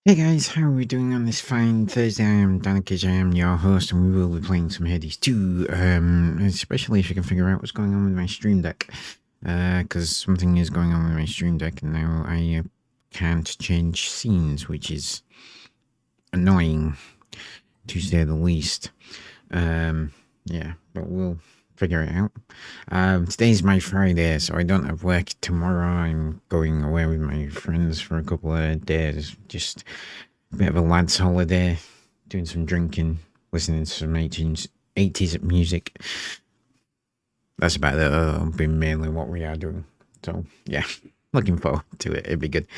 Hey guys, how are we doing on this fine Thursday? I am Danarkage, I am your host, and we will be playing some Hades 2, especially if you can figure out what's going on with my stream deck, because something is going on with my stream deck, and now I can't change scenes, which is annoying, to say the least. Yeah, but we'll figure it out. Today's my Friday, so I don't have work tomorrow. I'm going away with my friends for a couple of days, just a bit of a lad's holiday, doing some drinking, listening to some 80s music. That's about it. That'll be mainly what we are doing. So, yeah, looking forward to it. It'd be good.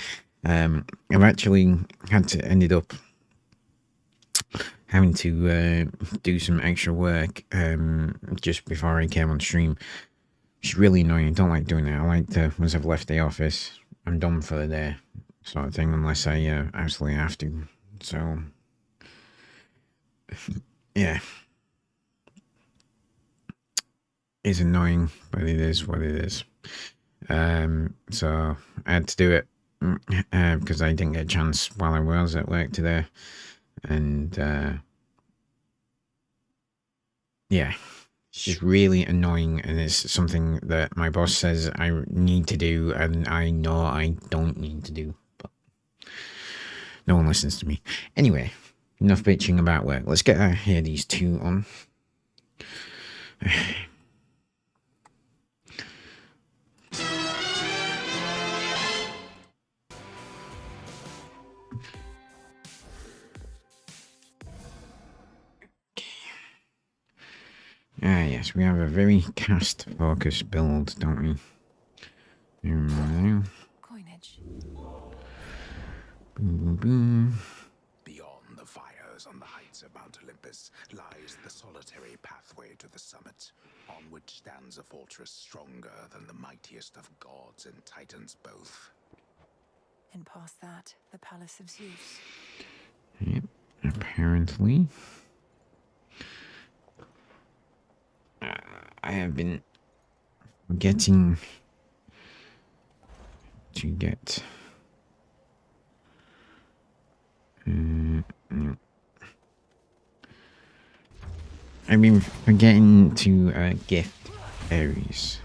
I've actually ended up having to do some extra work just before I came on stream. It's really annoying. I don't like doing that. I like to, once I've left the office, I'm done for the day, sort of thing, unless I absolutely have to. So, yeah. It's annoying, but it is what it is. So I had to do it because I didn't get a chance while I was at work today. And yeah, it's just really annoying, and it's something that my boss says I need to do, and I know I don't need to do, but no one listens to me. Anyway, enough bitching about work. Let's get Hades 2 on. Yes, we have a very cast-focused build, don't we? Coinage. Boom, boom, boom. Beyond the fires on the heights of Mount Olympus lies the solitary pathway to the summit, on which stands a fortress stronger than the mightiest of gods and titans both. And past that, the Palace of Zeus. Yep, apparently. I have been forgetting to get... I've been forgetting to gift Ares.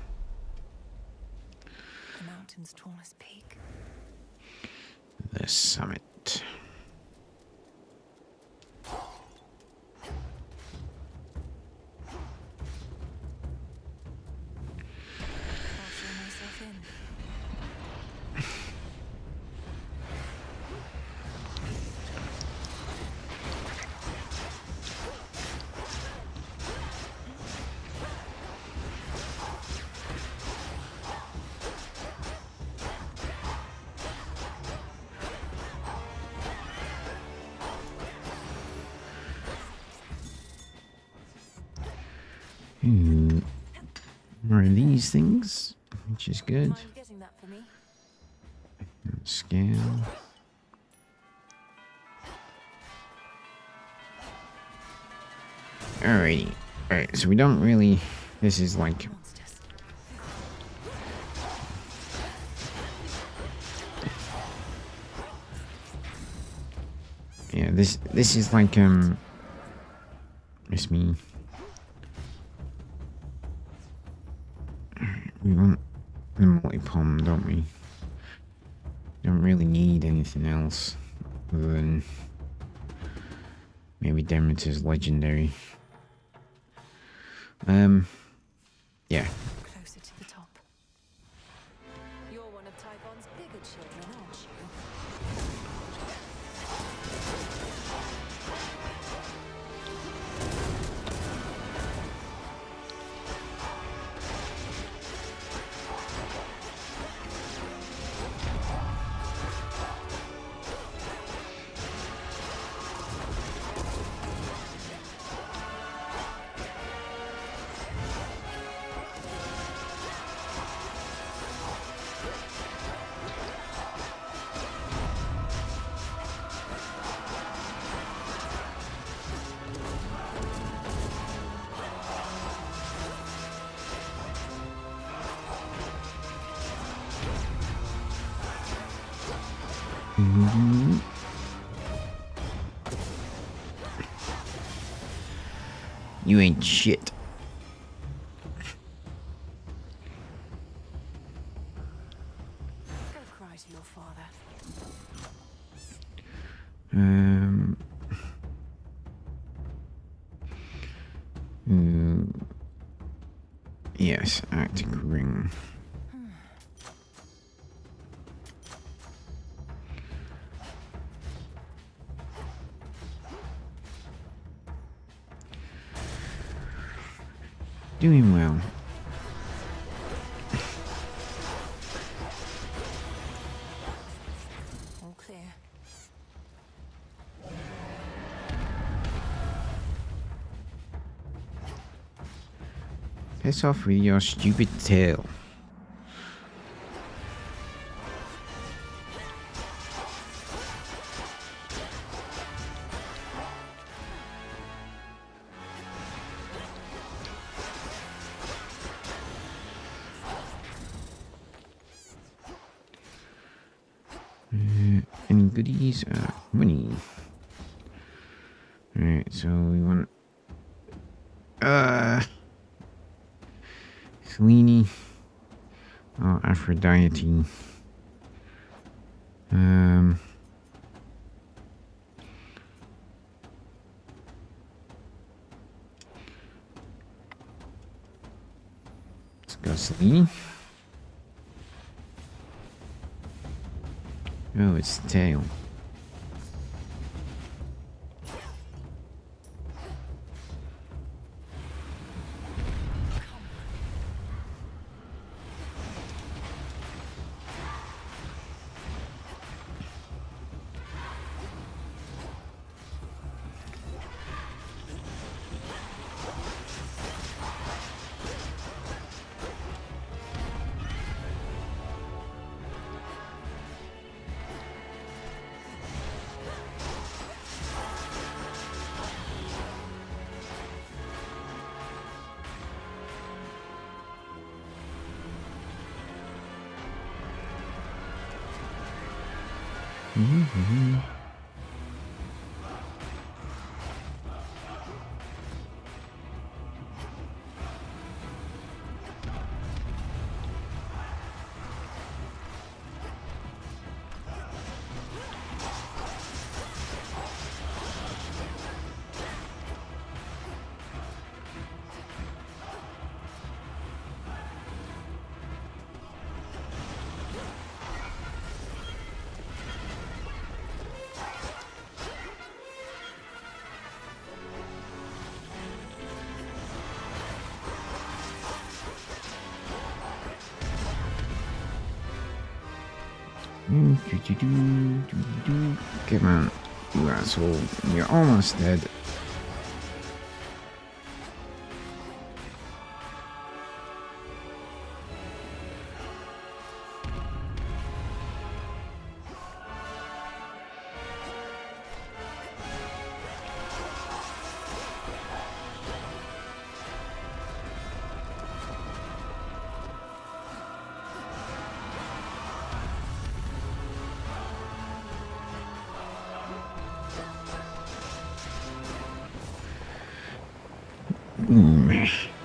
The mountain's tallest peak. The summit. I'll show myself in. Are these things, which is good. Mind getting that for me? Scale. Alrighty. Alright, so we don't really... This is like... Monsters. Yeah, this is like, it's me. We want the multi-pom, don't we? Don't really need anything else other than maybe Demeter's legendary. Yeah. Closer to the top. You're one of Typhon's bigger children, aren't you? You ain't shit. Go cry to your father. Yes, Arctic Ring. Doing well. All clear. Piss off with your stupid tail. Any goodies? Money. Alright, so we want... Selene. Oh, Aphrodite. Let's go, Selene. Oh, it's the tail. Come on, you asshole. You're almost dead.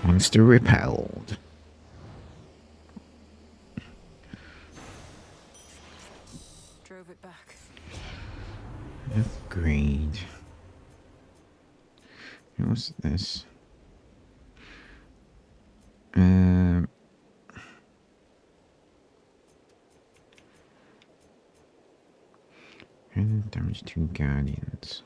Monster repelled. Drove it back. Upgrade. What's this? And damage to guardians.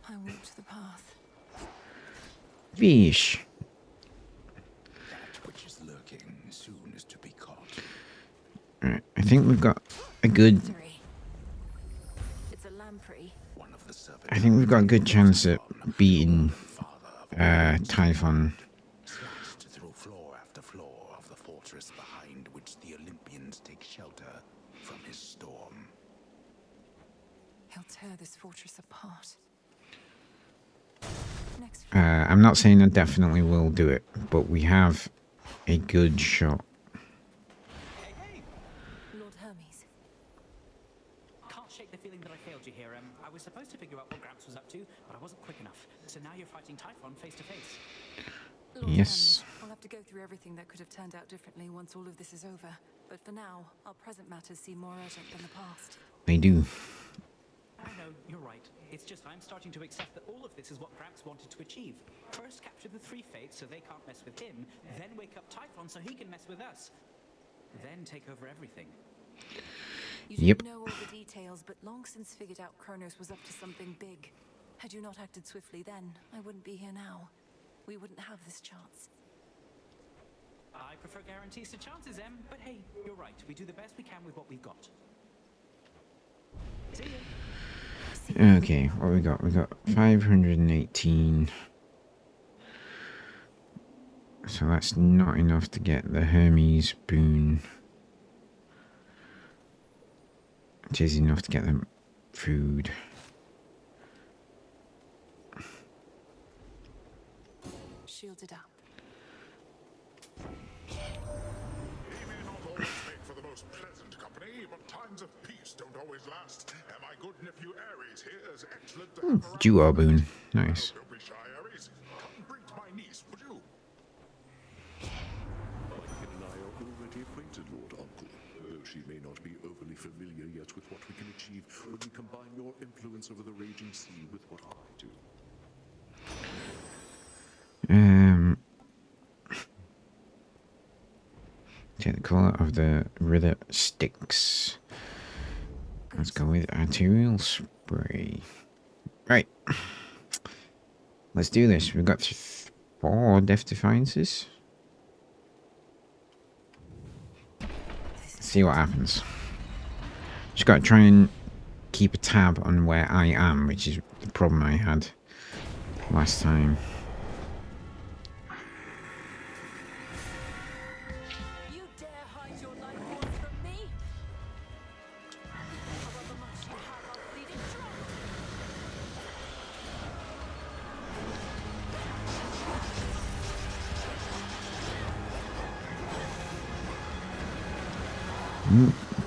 I walked the path. Fish. That which is lurking soon is to be caught. Alright, I think we've got a good... It's a lamprey. One of the I think we've got a good chance at beating Typhon. Slashed through floor after floor of the fortress behind which the Olympians take shelter from his storm. He'll tear this fortress apart. Next. I'm not saying I definitely will do it, but we have a good shot. face to face. Lord Yes. Hammond, we'll have to go through everything that could have turned out differently once all of this is over. But for now, our present matters seem more urgent than the past. They do. I know, you're right. It's just I'm starting to accept that all of this is what Gramps wanted to achieve. First capture the three fates so they can't mess with him, then wake up Typhon so he can mess with us. Then take over everything. You Yep. didn't know all the details, but long since figured out Kronos was up to something big. Had you not acted swiftly then, I wouldn't be here now. We wouldn't have this chance. I prefer guarantees to chances, Em, but hey, you're right. We do the best we can with what we've got. See ya. Okay, what we got? We got 518. So that's not enough to get the Hermes boon. It is enough to get them food. Shielded up. He may not always make for the most pleasant company, but times of peace don't always last. And my good nephew Ares here is excellent to have around. Duo boon. Nice. Don't be shy, Ares. Come greet my niece, would you? Lincoln and I are already acquainted, Lord Uncle, though she may not be overly familiar yet with what we can achieve when we combine your influence over the raging sea with what I do. Take the colour of the river sticks. Let's go with arterial spray. Right. Let's do this. We've got 4 death defiances. Let's see what happens. Just got to try and keep a tab on where I am, which is the problem I had last time. You dare hide your life force from me? However much you have, I'll bleed it dry.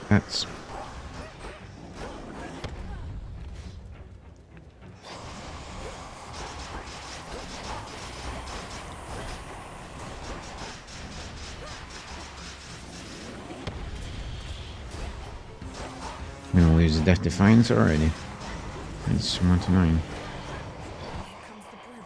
That's... I'm gonna lose the death defiance already. It's 1 to 9. Here comes the brood.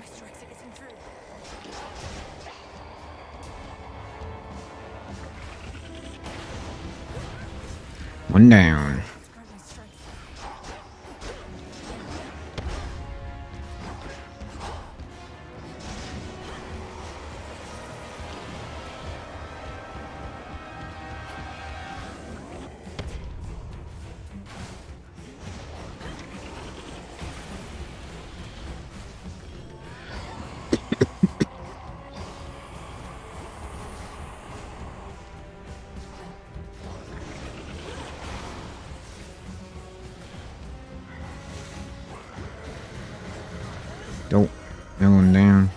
My strikes are getting through. One down. Let's grow my strength. Don't. Going down.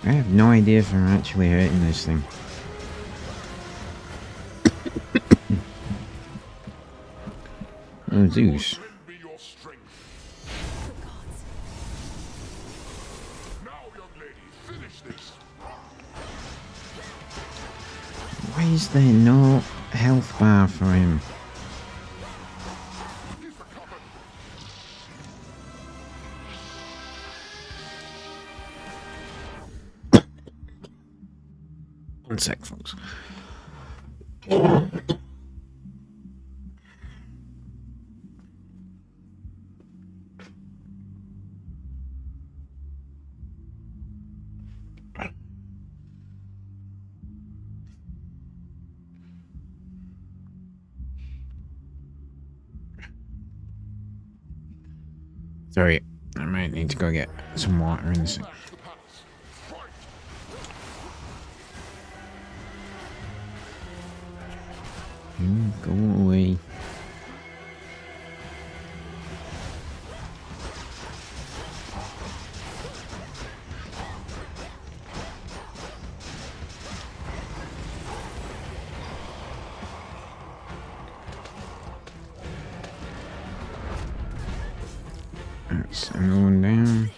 I have no idea if I'm actually hurting this thing. Oh, Zeus. Lend me your strength. The gods. Now, young lady, finish this. Why is there no health bar for him? He's recovered. 1 sec, folks. Sorry, I might need to go get some water in a sec. Back to the palace. Right. Go away. That's another one down.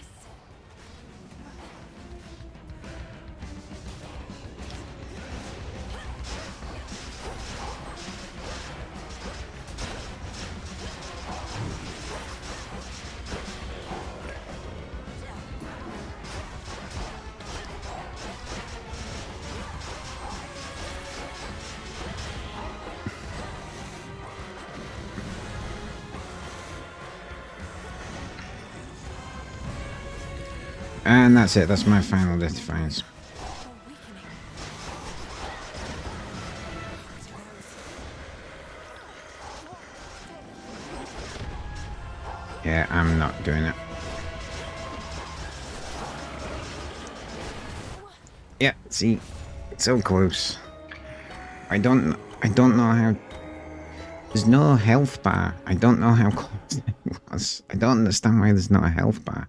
And that's it. That's my final death defiance. Yeah, I'm not doing it. Yeah, see, it's so close. I don't know how. There's no health bar. I don't know how close it was. I don't understand why there's not a health bar.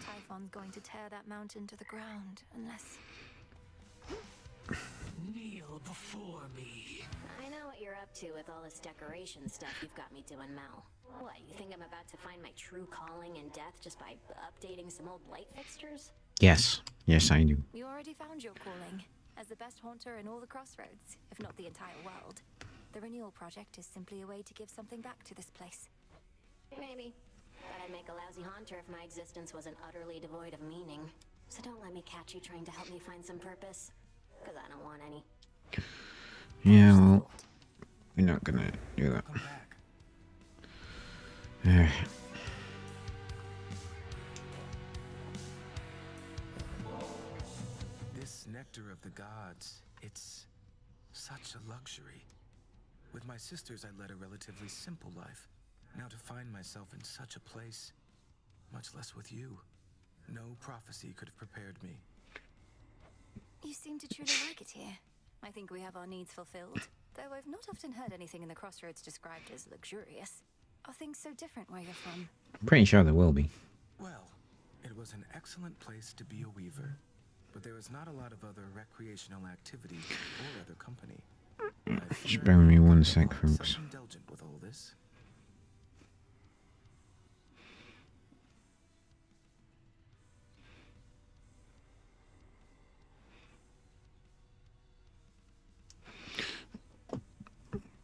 Typhon's going to tear that mountain to the ground unless... Kneel before me. I know what you're up to with all this decoration stuff you've got me doing, Mel. What, you think I'm about to find my true calling in death just by updating some old light fixtures? Yes. Yes, I do. You already found your calling as the best haunter in all the crossroads, if not the entire world. The renewal project is simply a way to give something back to this place. Maybe. But I'd make a lousy haunter if my existence wasn't utterly devoid of meaning. So don't let me catch you trying to help me find some purpose. Because I don't want any. Yeah, well, we're not gonna do that. Come back. This nectar of the gods, it's such a luxury. With my sisters, I led a relatively simple life. Now to find myself in such a place, much less with you, no prophecy could have prepared me. You seem to truly like it here. I think we have our needs fulfilled, though I've not often heard anything in the crossroads described as luxurious. Are things so different where you're from? I'm pretty sure there will be. Well, it was an excellent place to be a weaver, but there was not a lot of other recreational activity or other company. Just bear with me one sec, folks. Self-indulgent with all this.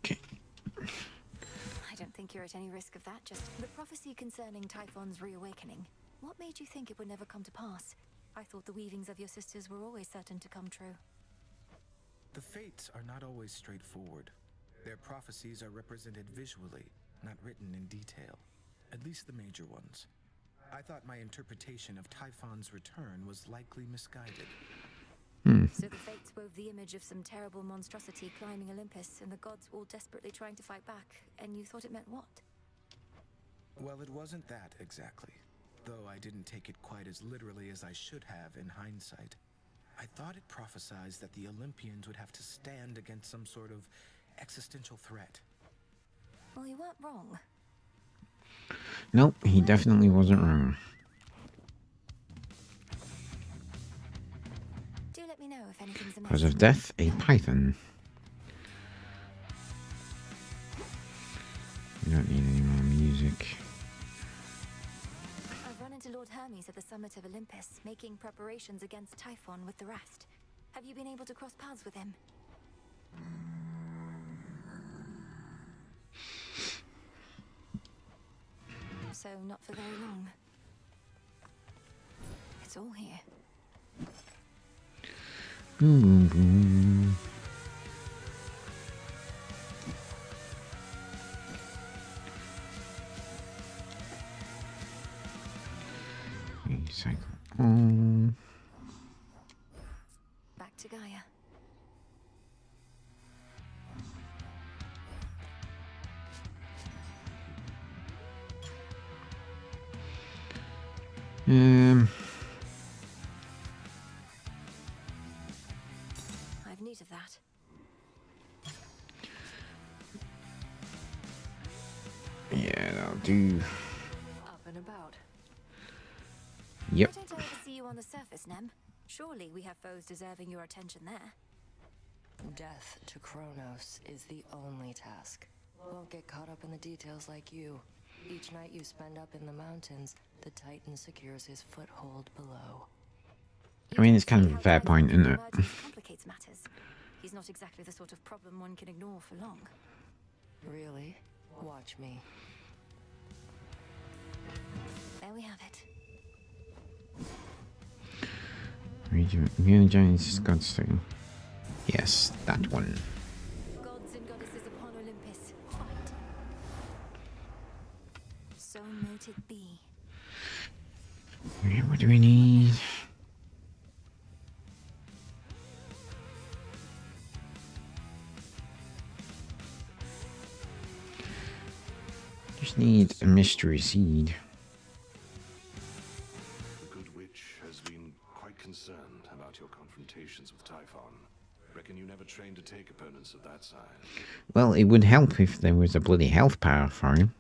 Okay. I don't think you're at any risk of that, just the prophecy concerning Typhon's reawakening. What made you think it would never come to pass? I thought the weavings of your sisters were always certain to come true. The fates are not always straightforward. Their prophecies are represented visually, not written in detail. At least the major ones. I thought my interpretation of Typhon's return was likely misguided. So the fates wove the image of some terrible monstrosity climbing Olympus, and the gods all desperately trying to fight back, and you thought it meant what? Well, it wasn't that exactly. Though I didn't take it quite as literally as I should have in hindsight. I thought it prophesized that the Olympians would have to stand against some sort of existential threat. Well, you weren't wrong. Nope, he definitely wasn't wrong. Do let me know if anything's amiss. Cause of death, a python. We don't need any more music. I've run into Lord Hermes at the summit of Olympus, making preparations against Typhon with the rest. Have you been able to cross paths with him? So, not for very long. It's all here. Cycle on. Back to Gaia. need of that. Yeah, that'll do. Up and about. Yep. Why don't I ever see you on the surface, Nem? Surely we have foes deserving your attention there. Death to Kronos is the only task. Won't get caught up in the details like you. Each night you spend up in the mountains, the Titan secures his foothold below. I mean, it's kind of a fair point, isn't it? Complicates matters. He's not exactly the sort of problem one can ignore for long. Really? Watch me. There we have it. Immune Giants God's thing. Yes, that one. Gods and goddesses upon Olympus, fight. So mote it be. What do we need? Just need a mystery seed. The good witch has been quite concerned about your confrontations with Typhon. Reckon you never trained to take opponents of that size. Well, it would help if there was a bloody health power for him.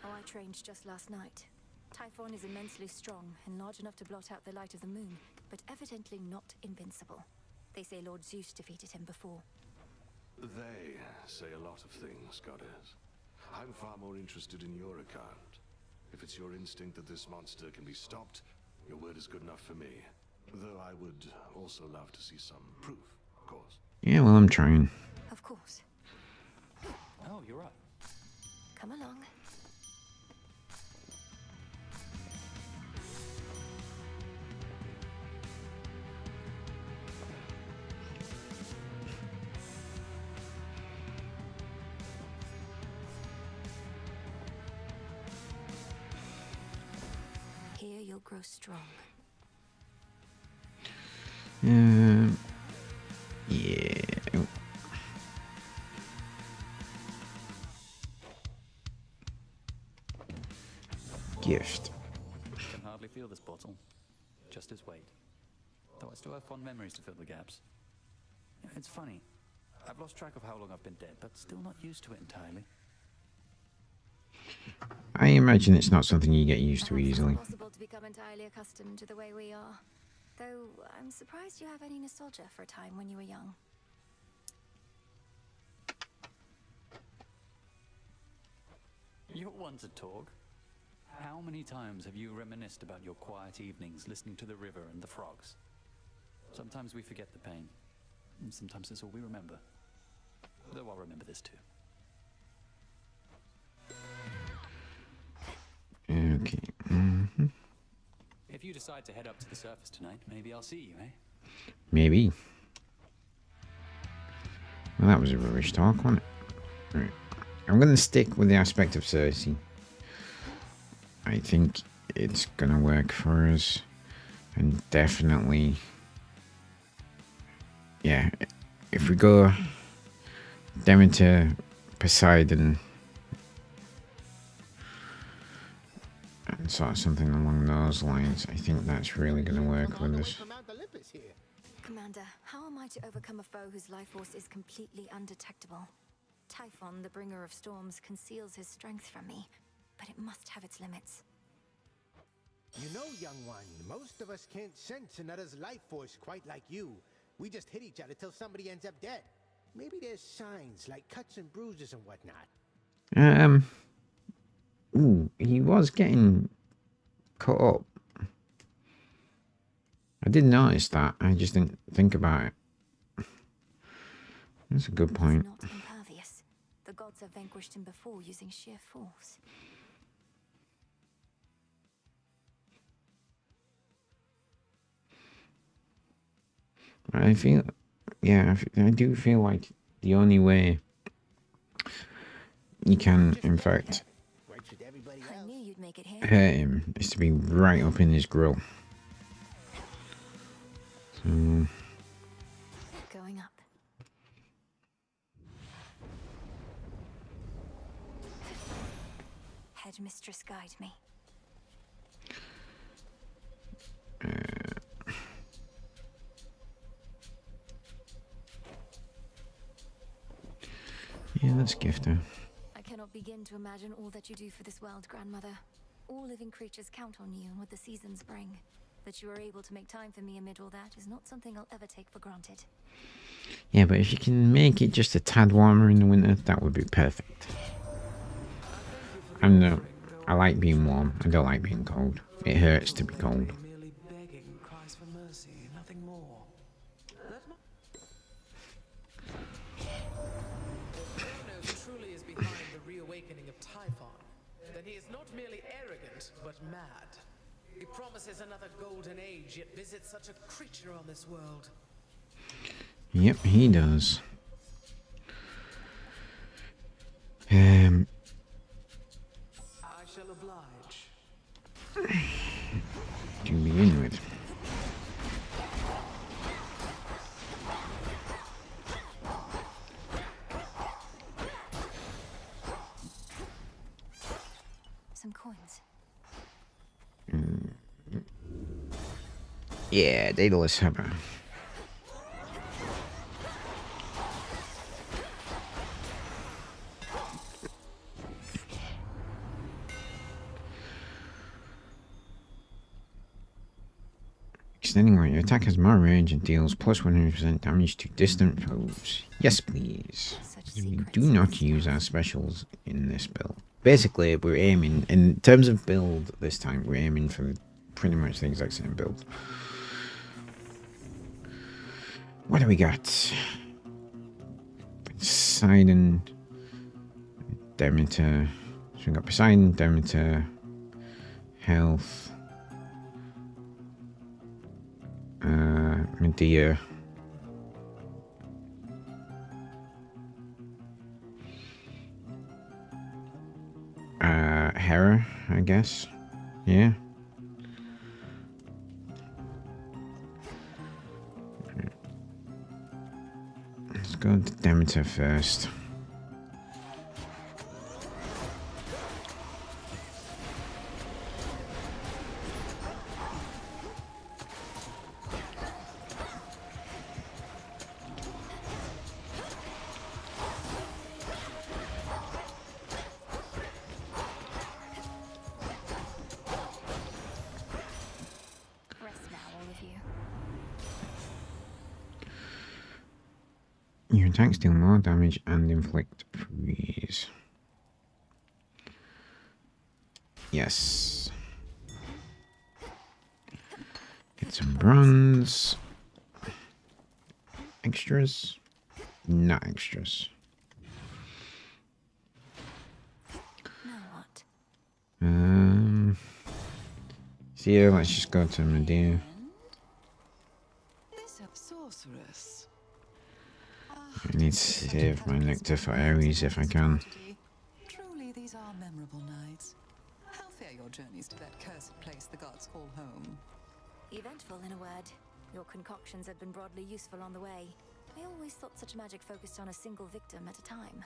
Oh, I trained just last night. Typhon is immensely strong and large enough to blot out the light of the moon, but evidently not invincible. They say Lord Zeus defeated him before. They say a lot of things, goddess. I'm far more interested in your account. If it's your instinct that this monster can be stopped, your word is good enough for me. Though I would also love to see some proof, of course. Yeah, well, I'm trying. Of course. Oh, you're up. Come along. Here you'll grow strong. Yeah. Gift. Can hardly feel this bottle. Just his weight. Though I still have fond memories to fill the gaps. It's funny. I've lost track of how long I've been dead, but still not used to it entirely. I imagine it's not something you get used to Perhaps easily. It's possible to become entirely accustomed to the way we are. Though I'm surprised you have any nostalgia for a time when you were young. You're one to talk. How many times have you reminisced about your quiet evenings listening to the river and the frogs? Sometimes we forget the pain. And sometimes it's all we remember. Though I'll remember this too. Okay. If you decide to head up to the surface tonight, maybe I'll see you, eh? Maybe. Well, that was a rubbish talk, wasn't it? Right. I'm going to stick with the aspect of Cersei. I think it's going to work for us. And definitely... Yeah, if we go Demeter, Poseidon, and sort of something along those lines, I think that's really going to work with us. Commander, how am I to overcome a foe whose life force is completely undetectable? Typhon, the bringer of storms, conceals his strength from me, but it must have its limits. You know, young one, most of us can't sense another's life force quite like you. We just hit each other till somebody ends up dead. Maybe there's signs like cuts and bruises and whatnot. Ooh, he was getting cut up. I did notice that. I just didn't think about it. That's a good point. He's not impervious. The gods have vanquished him before using sheer force. I feel, yeah, I do feel like the only way you can, in fact, I knew you'd make it here. hurt him is to be right up in his grill. So, Going up. Headmistress, guide me. Yeah, let's gift her. I cannot begin to imagine all that you do for this world, Grandmother. All living creatures count on you and what the seasons bring. That you are able to make time for me amid all that is not something I'll ever take for granted. Yeah, but if you can make it just a tad warmer in the winter, that would be perfect. I like being warm. I don't like being cold. It hurts to be cold. Merely begging cries for mercy, nothing more. Kronos truly is behind the reawakening of Typhon. Then he is not merely arrogant, but mad. He promises another golden age, yet visits such a creature on this world. Yep, he does. I shall oblige. To begin with. Some coins. Yeah, Daedalus Hammer. Extending range. Your attack has more range and deals plus 100% damage to distant foes. Yes, please. We do not use our specials in this build. Basically, we're aiming, in terms of build this time, we're aiming for pretty much the exact same build. What do we got? Poseidon, Demeter. So we got Poseidon, Demeter, Health, Medea, Hera, I guess. Yeah. Let's go to Demeter first. Your attacks deal more damage and inflict freeze. Yes. Get some bronze. Extras? Not extras. Now what? So yeah, let's just go to Medea. This sorceress. I need to save my nectar for Ares if I can. Truly, these are memorable nights. How fare your journeys to that cursed place the gods call home? Eventful, in a word. Your concoctions have been broadly useful on the way. I always thought such magic focused on a single victim at a time.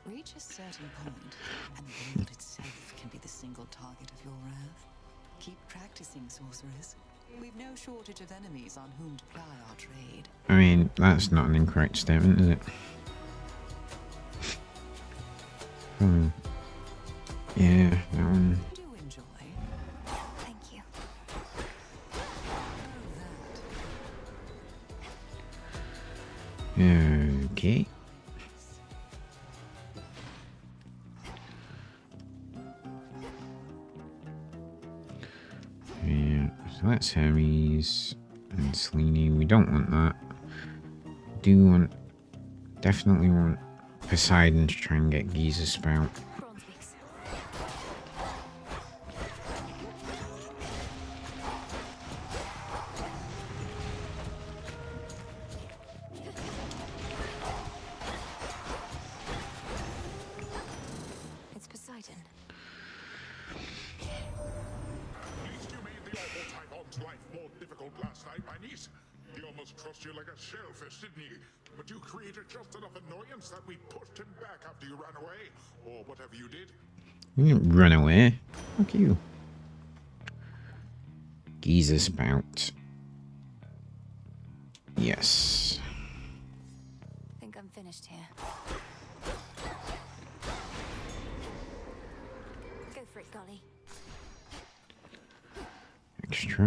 Reach a certain point, and the world itself can be the single target of your wrath. Keep practicing, sorceress. We've no shortage of enemies on whom to ply our trade. I mean, that's not an incorrect statement, is it? Yeah, that one. Do enjoy. Thank you. Okay. Yeah, so that's Hermes and Selene. We don't want that. Do want, definitely want Poseidon to try and get Giza Spout. It's Poseidon. At least you made the awful Typhon's life more difficult last night, my niece. He almost crushed you like a shellfish, didn't he? But you created just enough annoyance that we pushed him back after you ran away, or whatever you did. You didn't run away. Fuck you. Giza Spout. Yes. Think I'm finished here. for it, Golly. Extra.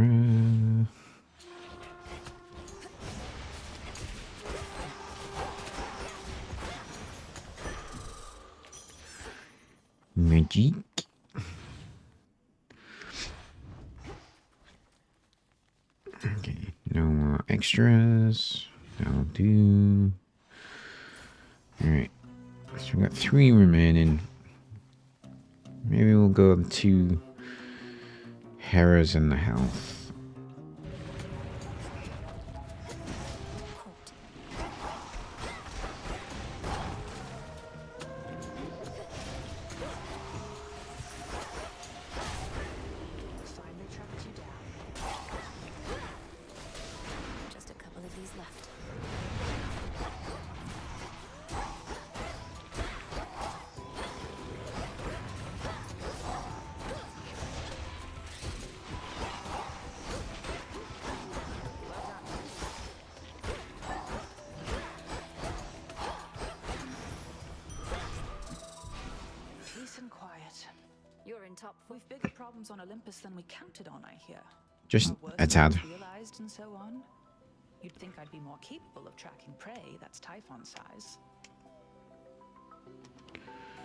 Magic. Okay, no more extras. That'll do. Alright, so we've got 3 remaining. Maybe we'll go to Hera's in the health. Finally tracked you down. Just a couple of these left. Peace and quiet. You're in top 4. We've bigger problems on Olympus than we counted on, I hear. Just Our worst a tad. ones realized and so on. You'd think I'd be more capable of tracking prey that's Typhon size.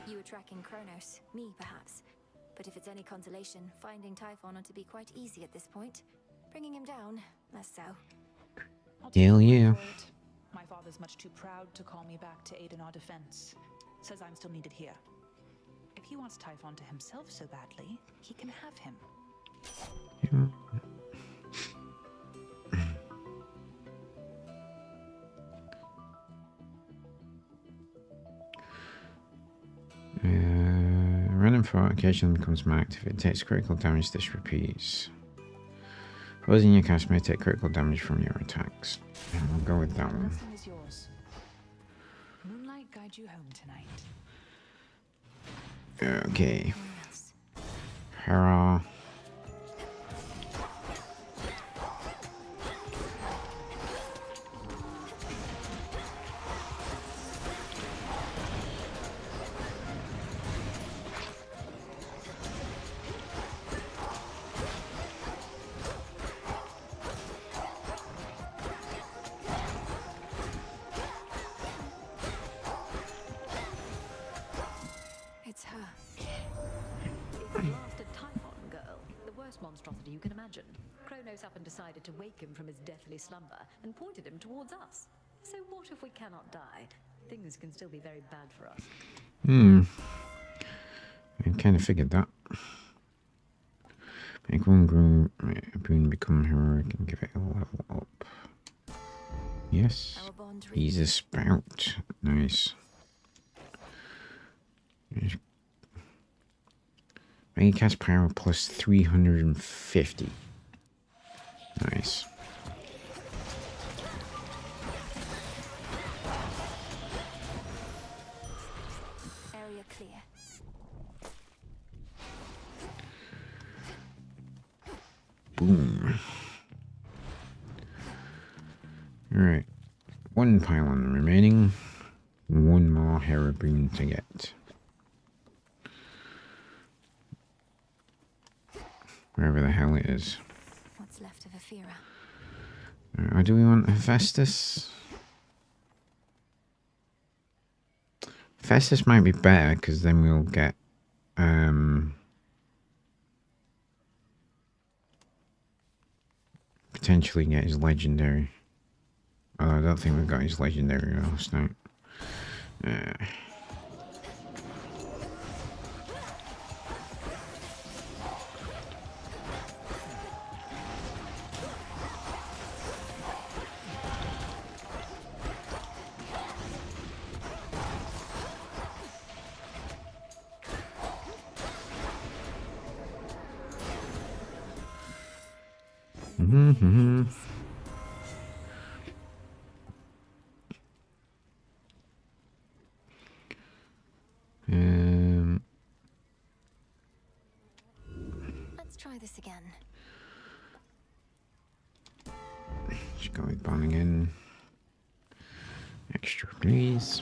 You were tracking Kronos, me perhaps. But if it's any consolation, finding Typhon ought to be quite easy at this point. Bringing him down, less so. I'll take Hell your word yeah. for it. My father's much too proud to call me back to aid in our defense. Says I'm still needed here. If he wants Typhon to himself so badly, he can have him. Random thought occasionally becomes marked. If it takes critical damage, this repeats. Closing your cast may take critical damage from your attacks. And we'll go with that one. Blessing is yours. Moonlight guide you home tonight. Okay. Hera. It's her. It's blasted Typhon, girl. The worst monstrosity you can imagine. Kronos up and decided to wake him from his deathly slumber and pointed him towards us. So what if we cannot die? Things can still be very bad for us. I kind of figured that. Make one boon become heroic and give it a level up. Yes. Our bond He's a spout. Nice. Main cast power plus 350. Nice. area clear. Boom. Alright. 1 pylon remaining. 1 more Hera boon to get. Wherever the hell it is. What's left of Aphira? Or do we want Hephaestus? Hephaestus might be better because then we'll get potentially get his legendary. Although I don't think we got his legendary last night. Let's try this again. Just go with bombing in. Extra, please.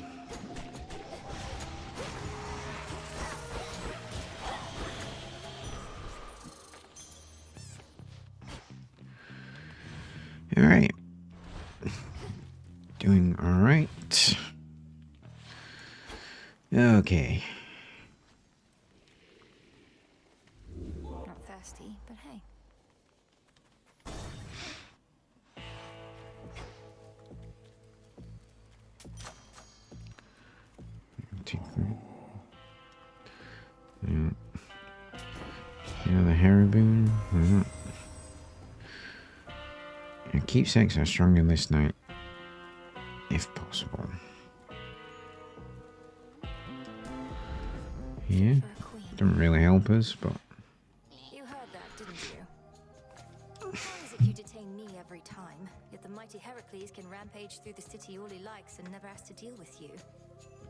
Doing alright. Okay. Not thirsty, but hey. Yeah. Yeah, the Hariboon. Yeah, keepsakes are stronger this night, if possible. Yeah, doesn't really help us, but You heard that, didn't you? Why is it you detain me every time, yet the mighty Heracles can rampage through the city all he likes and never has to deal with you?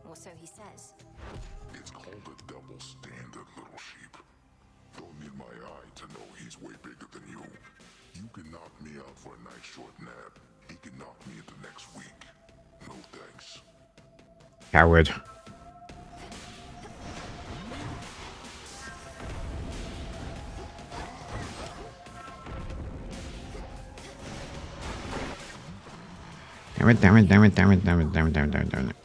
Or so he says. It's called a double standard, little sheep. Don't need my eye to know he's way bigger than you. You can knock me out for a nice short nap. He can knock me into next week. No thanks. coward. Damn it.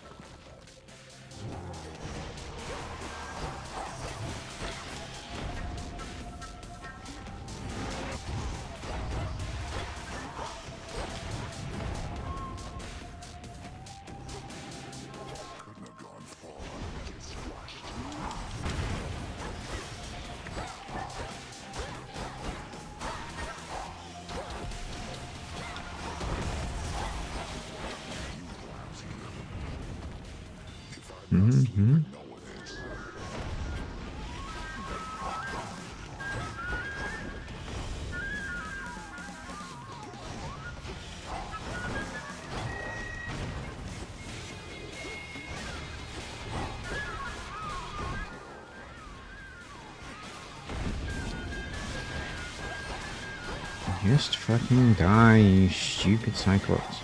Just fucking die, you stupid Cyclops.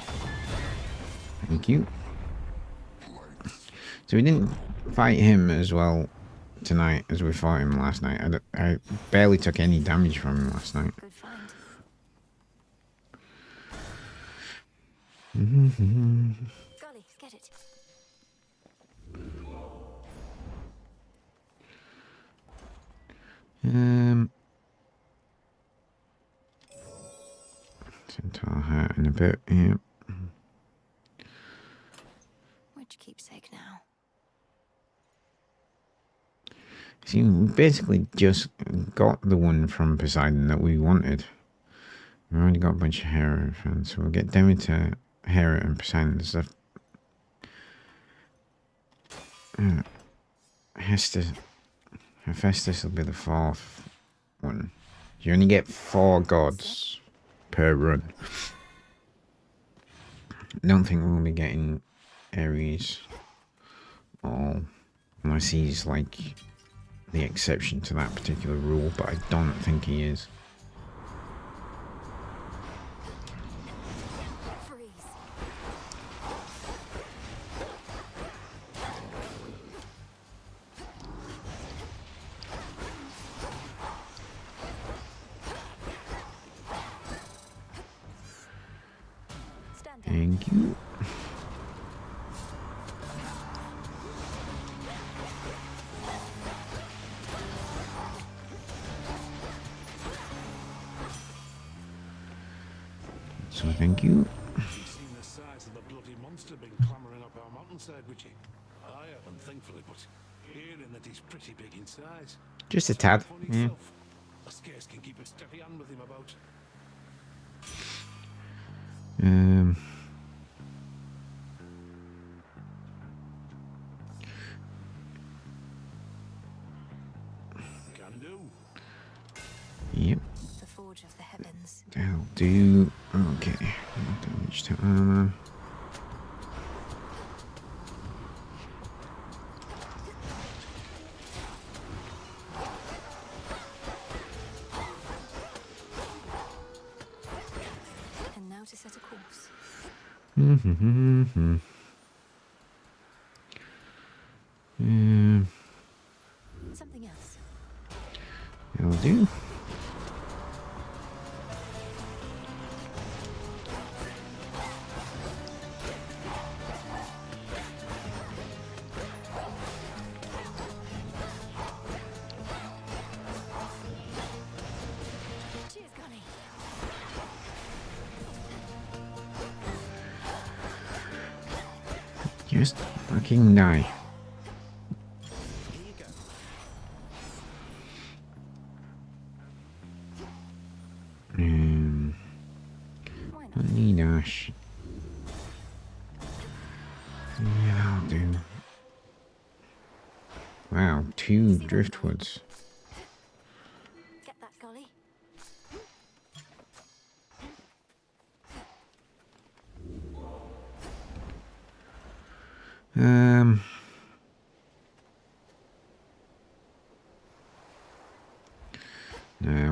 Thank you. So we didn't fight him as well tonight as we fought him last night. I barely took any damage from him last night. Good find. Golly, get it. Centaur hat in a bit, yeah. Which keepsake now? See, we basically just got the one from Poseidon that we wanted. We've already got a bunch of Hera fans, so we'll get them into Hera and Poseidon stuff. Hephaestus will be the fourth one. You only get 4 gods per run. I don't think we'll be getting Ares all, unless he's like the exception to that particular rule, but I don't think he is. Thank you. So thank you. You've seen the size of the bloody monster been clambering up our mountainside, would you? I haven't, thankfully, but hearing that he's pretty big in size. Just a tad, yeah. I scarce can keep a steady hand with him about. Can do. Yep. The forge of the heavens. That'll do. Okay. Damage to armor. And now to set a course. Something else. That'll do. Just fucking die. Here you go. Don't need ash. Yeah, that'll do. Wow, 2 driftwoods. Get that, Golly.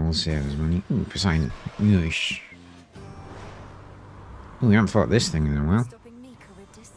We'll save his money. Ooh, Poseidon. Yeesh. Ooh, we haven't fought this thing in a while. Stopping me, Charybdis.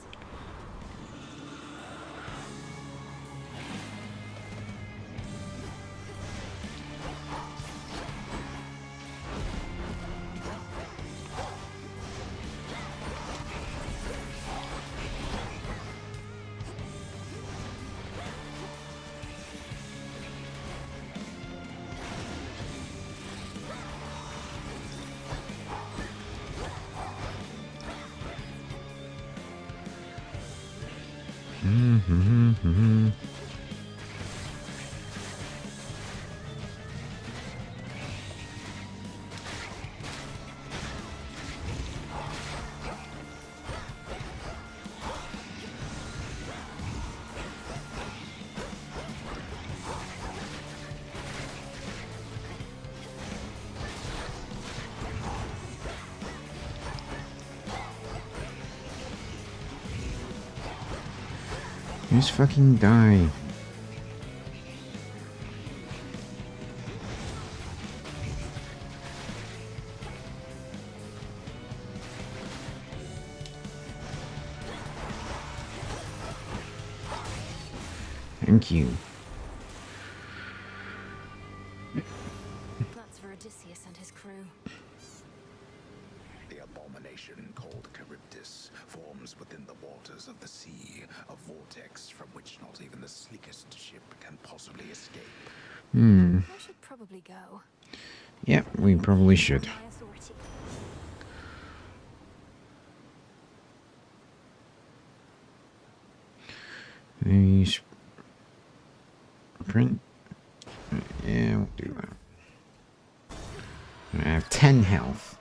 Just fucking die. Thank you. That's for Odysseus and his crew. The abomination called Charybdis forms within the waters of the sea, a vortex from which not even the sleekest ship can possibly escape. I should probably go. Yep, we probably should. My authority. These print. Yeah, we'll do that. I have 10 health.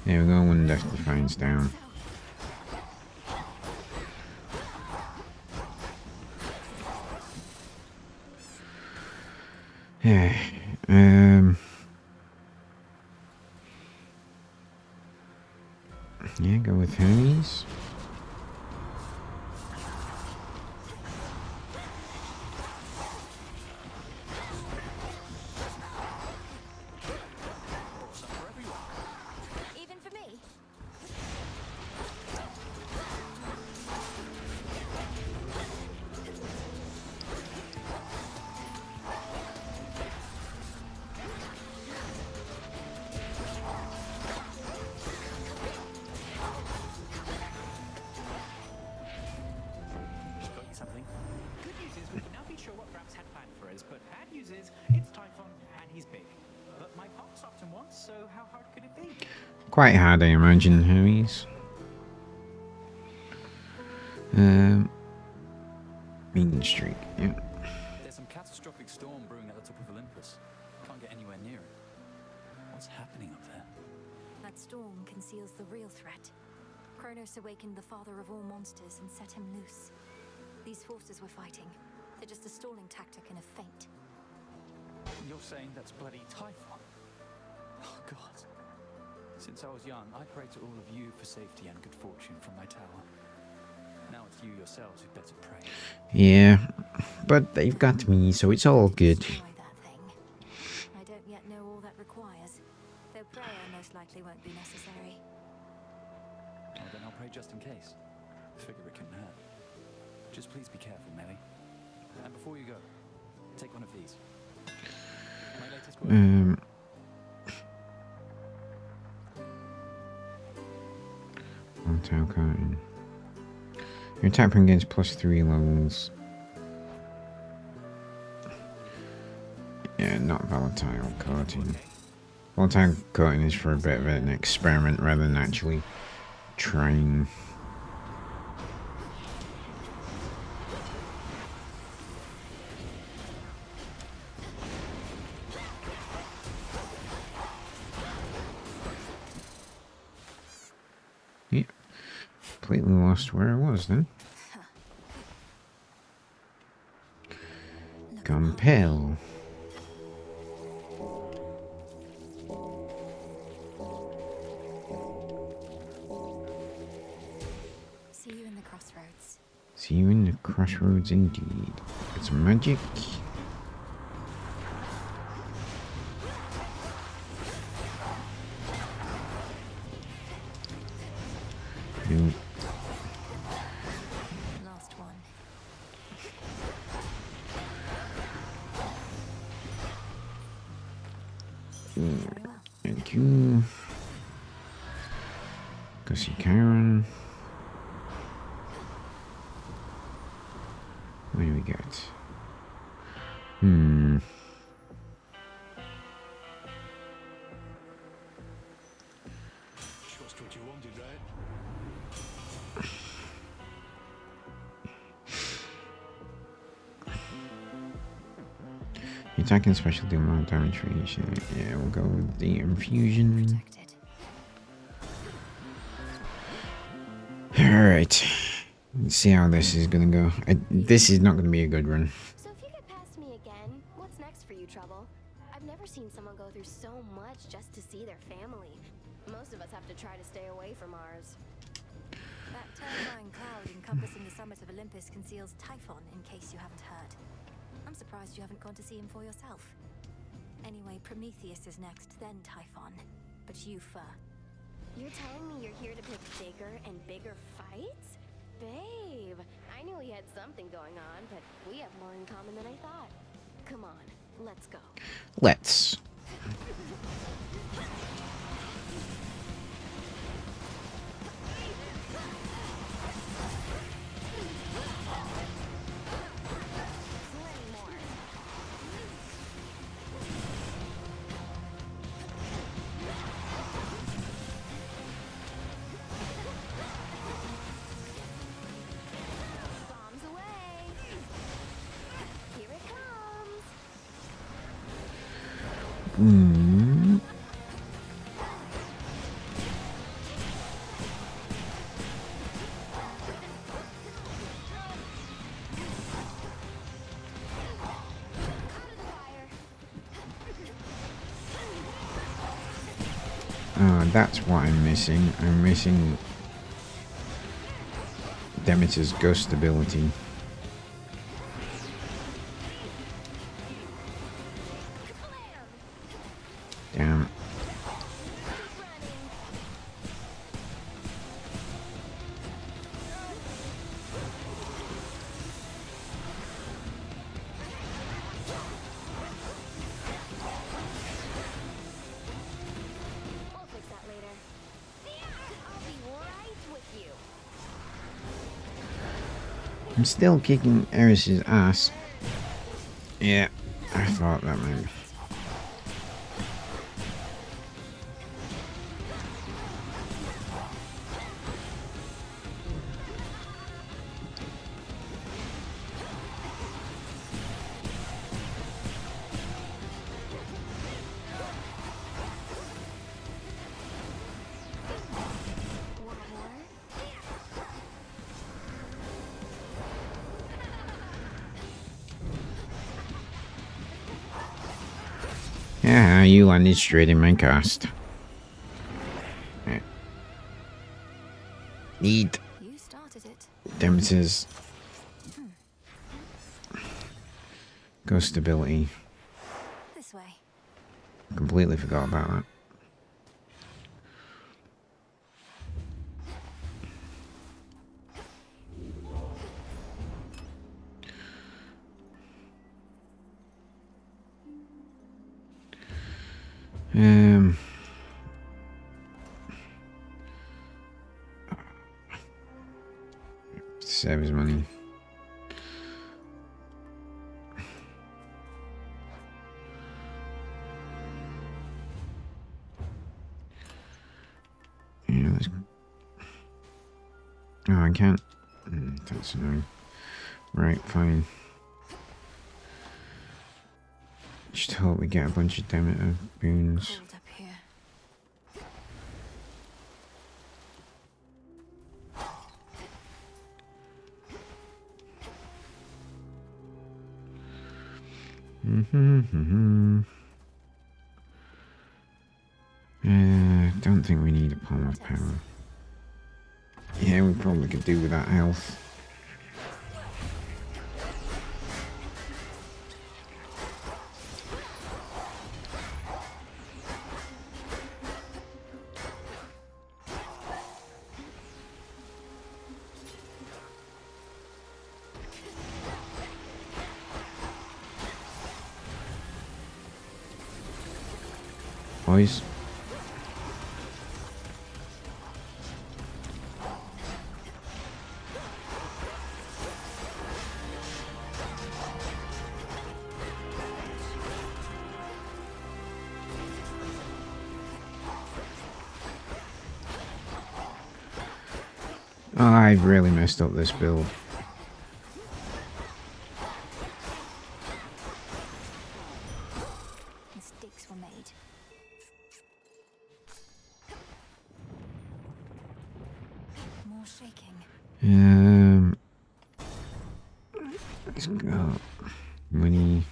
There we go, when Death Defiance down. Yeah, yeah, go with Hermes. Even for me? Got you something. Good news is we can now be sure what Gramps had planned for us, but bad news is it's Typhon and he's big. But my pop stopped him once, so how hard could it be? Quite hard, I imagine, Hermes. Mean streak, yeah. There's some catastrophic storm brewing at the top of Olympus. Can't get anywhere near it. What's happening up there? That storm conceals the real threat. Kronos awakened the father of all monsters and set him loose. These forces we're fighting, they're just a stalling tactic and a feint. You're saying that's bloody Typhon? Oh, God. Since I was young, I prayed to all of you for safety and good fortune from my tower. Now it's you yourselves who better pray. Yeah, but they've got me, so it's all good. Destroy that thing. I don't yet know all that requires, though prayer most likely won't be necessary. Well, then I'll pray just in case. Figure it couldn't hurt. Just please be careful, Melly. And before you go, take one of these. My latest work. Hotel curtain. Your attack against +3 levels. Yeah, not volatile coating. Volatile coating is for a bit of an experiment rather than actually trying. Yeah, completely lost where I was then. Compel. See you in the crossroads. See you in the crossroads indeed. It's magic. You. Last one. Very well. Thank you. Go see Karen. What do we get? Just what you wanted, right? Attack and special do more damage for each. Yeah, we'll go with the infusion. Alright. Let's see how this is gonna go. This is not gonna be a good run. So if you get past me again, what's next for you, Trouble? I've never seen someone go through so much just to see their family. Most of us have to try to stay away from ours. That terrifying cloud encompassing the summit of Olympus conceals Typhon, in case you haven't heard. I'm surprised you haven't gone to see him for yourself. Anyway, Prometheus is next, then Typhon. But you, Fur. You're telling me you're here to pick bigger and bigger fights? Babe, I knew we had something going on, but we have more in common than I thought. Come on, let's go. Let's. Bombs away! Here it comes! Oh, that's what I'm missing. I'm missing Demeter's ghost ability. Damn. We'll fix that later. I'll be right with you. I'm still kicking Eris's ass. Yeah, I thought that maybe. Yeah, you landed straight in my cast. Yeah. Need You started it. Demeter's ghost ability. This way. Completely forgot about that. Save his money. Yeah, let's... Oh, I can't. That's annoying. Right, fine. Just hope we get a bunch of Demeter boons. Cold up here. Don't think we need a palm of power. Yeah, we probably could do with that health. Boys. Oh, I've really messed up this build. Mistakes were made. More shaking. Let's go. Money.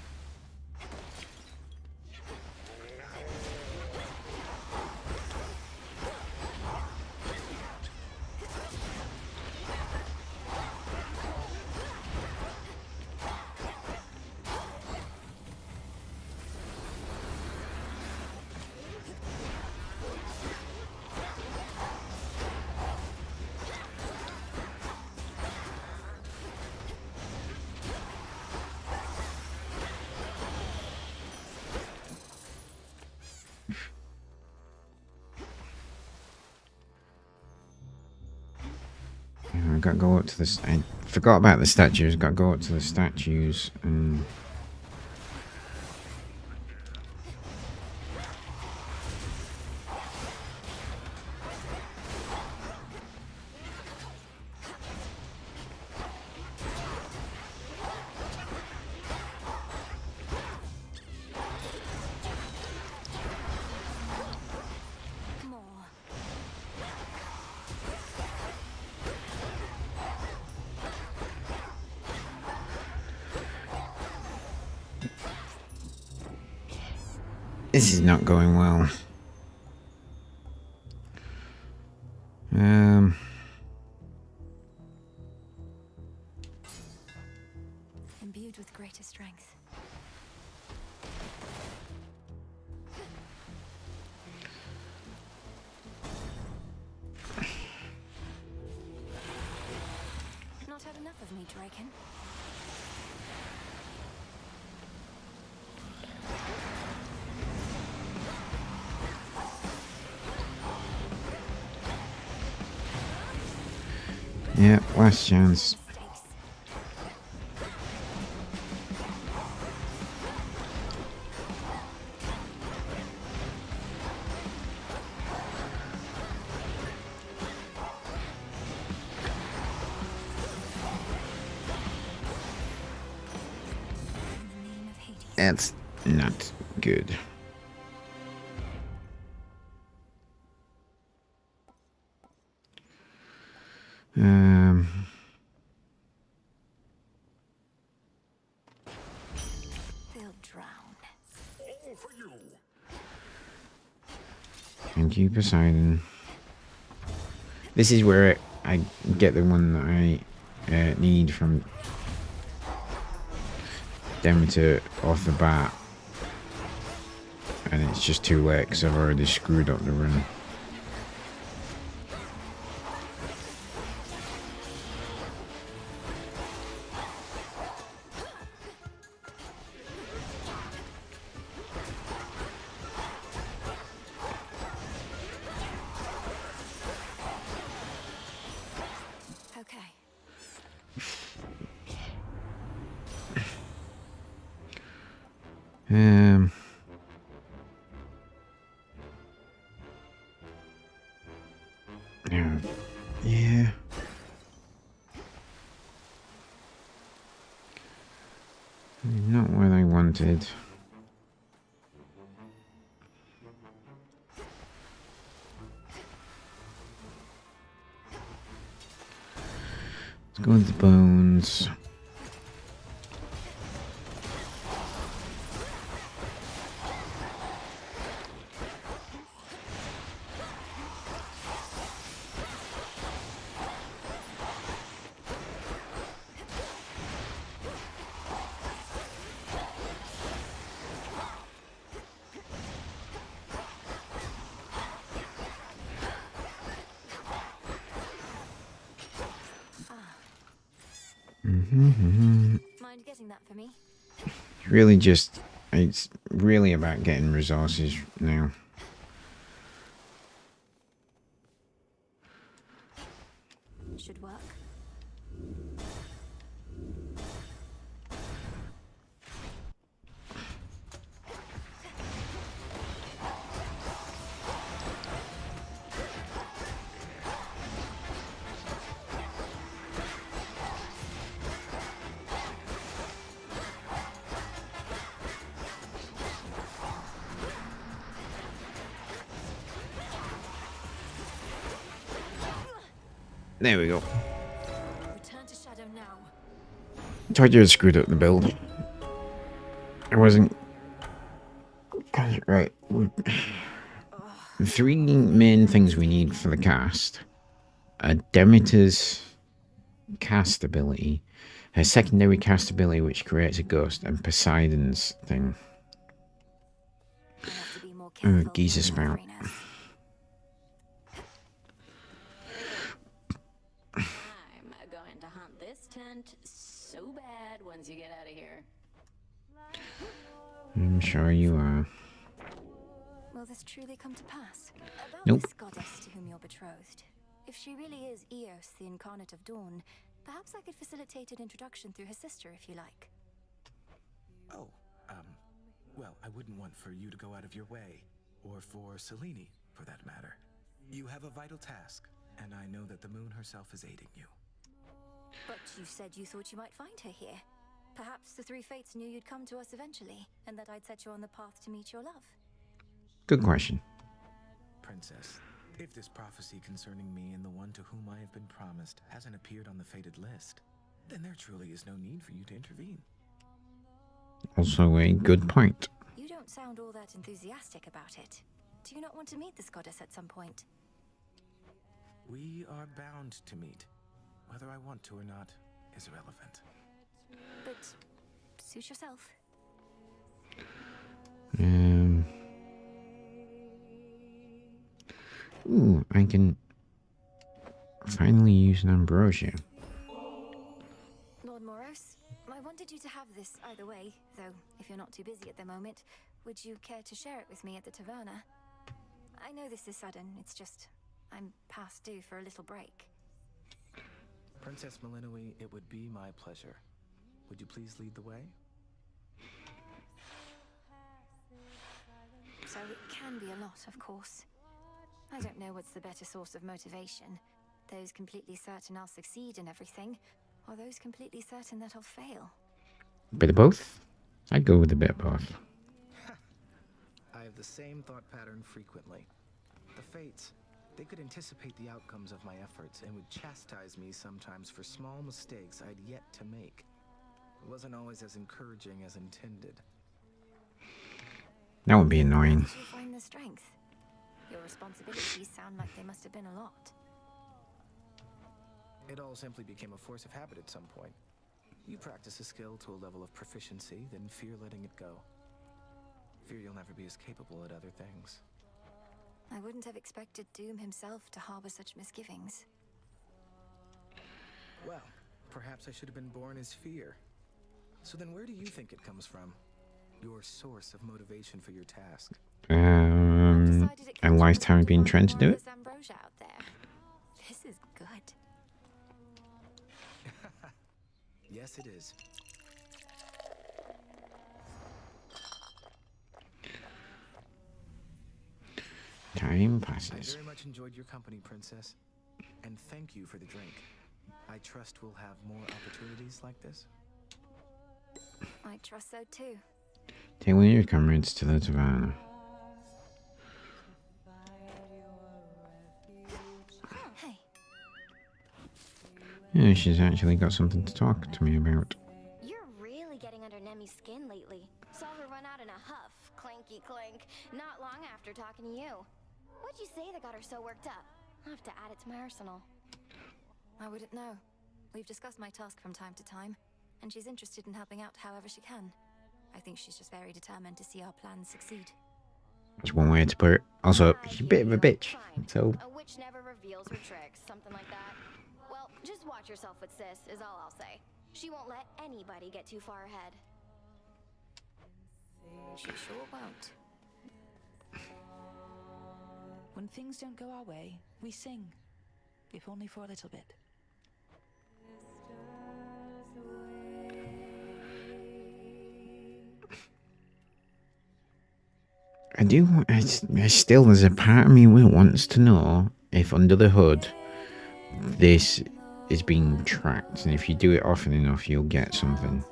I've got to go up to this. I forgot about the statues. Got to go up to the statues and. This is not going well. Imbued with greater strength. Not had enough of me, Draken. Yeah, last chance. That's not good. They'll drown. All for you. Thank you, Poseidon. This is where I get the one that I need from Demeter off the bat. And it's just too late because I've already screwed up the run. Okay. Not what I wanted. Let's go with the bones. Mind getting that for me? Really just, it's really about getting resources now. Should work. There we go. Return to shadow now. Told you I screwed up the build. I wasn't... Right. The three main things we need for the cast are Demeter's cast ability, her secondary cast ability which creates a ghost, and Poseidon's thing. Geyser spout. I'm going to hunt this tent so bad once you get out of here. I'm sure you are. Will this truly come to pass? About Nope. this goddess to whom you're betrothed. If she really is Eos, the incarnate of dawn, perhaps I could facilitate an introduction through her sister, if you like. Oh, well, I wouldn't want for you to go out of your way, or for Selene, for that matter. You have a vital task, and I know that the moon herself is aiding you. But you said you thought you might find her here. Perhaps the three fates knew you'd come to us eventually, and that I'd set you on the path to meet your love. Good question. Princess, if this prophecy concerning me and the one to whom I have been promised hasn't appeared on the fated list, then there truly is no need for you to intervene. Also a good point. You don't sound all that enthusiastic about it. Do you not want to meet this goddess at some point? We are bound to meet. Whether I want to or not is irrelevant. But suit yourself. Ooh, I can finally use an ambrosia. Lord Moros, I wanted you to have this either way, though if you're not too busy at the moment, would you care to share it with me at the taverna? I know this is sudden, it's just I'm past due for a little break. Princess Malinoi, it would be my pleasure. Would you please lead the way? So it can be a lot, of course. I don't know what's the better source of motivation. Those completely certain I'll succeed in everything, or those completely certain that I'll fail. A bit of both? I'd go with a bit of both. I have the same thought pattern frequently. The fates, they could anticipate the outcomes of my efforts and would chastise me sometimes for small mistakes I'd yet to make. It wasn't always as encouraging as intended. That would be annoying. Where did you find the strength? Your responsibilities sound like they must have been a lot. It all simply became a force of habit at some point. You practice a skill to a level of proficiency, then fear letting it go. Fear you'll never be as capable at other things. I wouldn't have expected Doom himself to harbor such misgivings. Well, perhaps I should have been born as fear. So then where do you think it comes from? Your source of motivation for your task? A lifetime of being trying to do it. Ambrosia out there. This is good. Yes, it is. Time I passes. very much enjoyed your company, Princess. And thank you for the drink. I trust we'll have more opportunities like this. I trust so too. Take one of your comrades to the taverna. Hey. Yeah, she's actually got something to talk to me about. You're really getting under Nemi's skin lately. Saw her run out in a huff, clanky clank, not long after talking to you. What'd you say that got her so worked up? I'll have to add it to my arsenal. I wouldn't know. We've discussed my task from time to time, and she's interested in helping out however she can. I think she's just very determined to see our plans succeed. That's one way to put it. Also, she's a bit of a bitch. So A witch never reveals her tricks, something like that. Well, just watch yourself with Sis, is all I'll say. She won't let anybody get too far ahead. She sure won't. When things don't go our way, we sing. If only for a little bit. I still, there's a part of me who wants to know if under the hood this is being tracked, and if you do it often enough, you'll get something.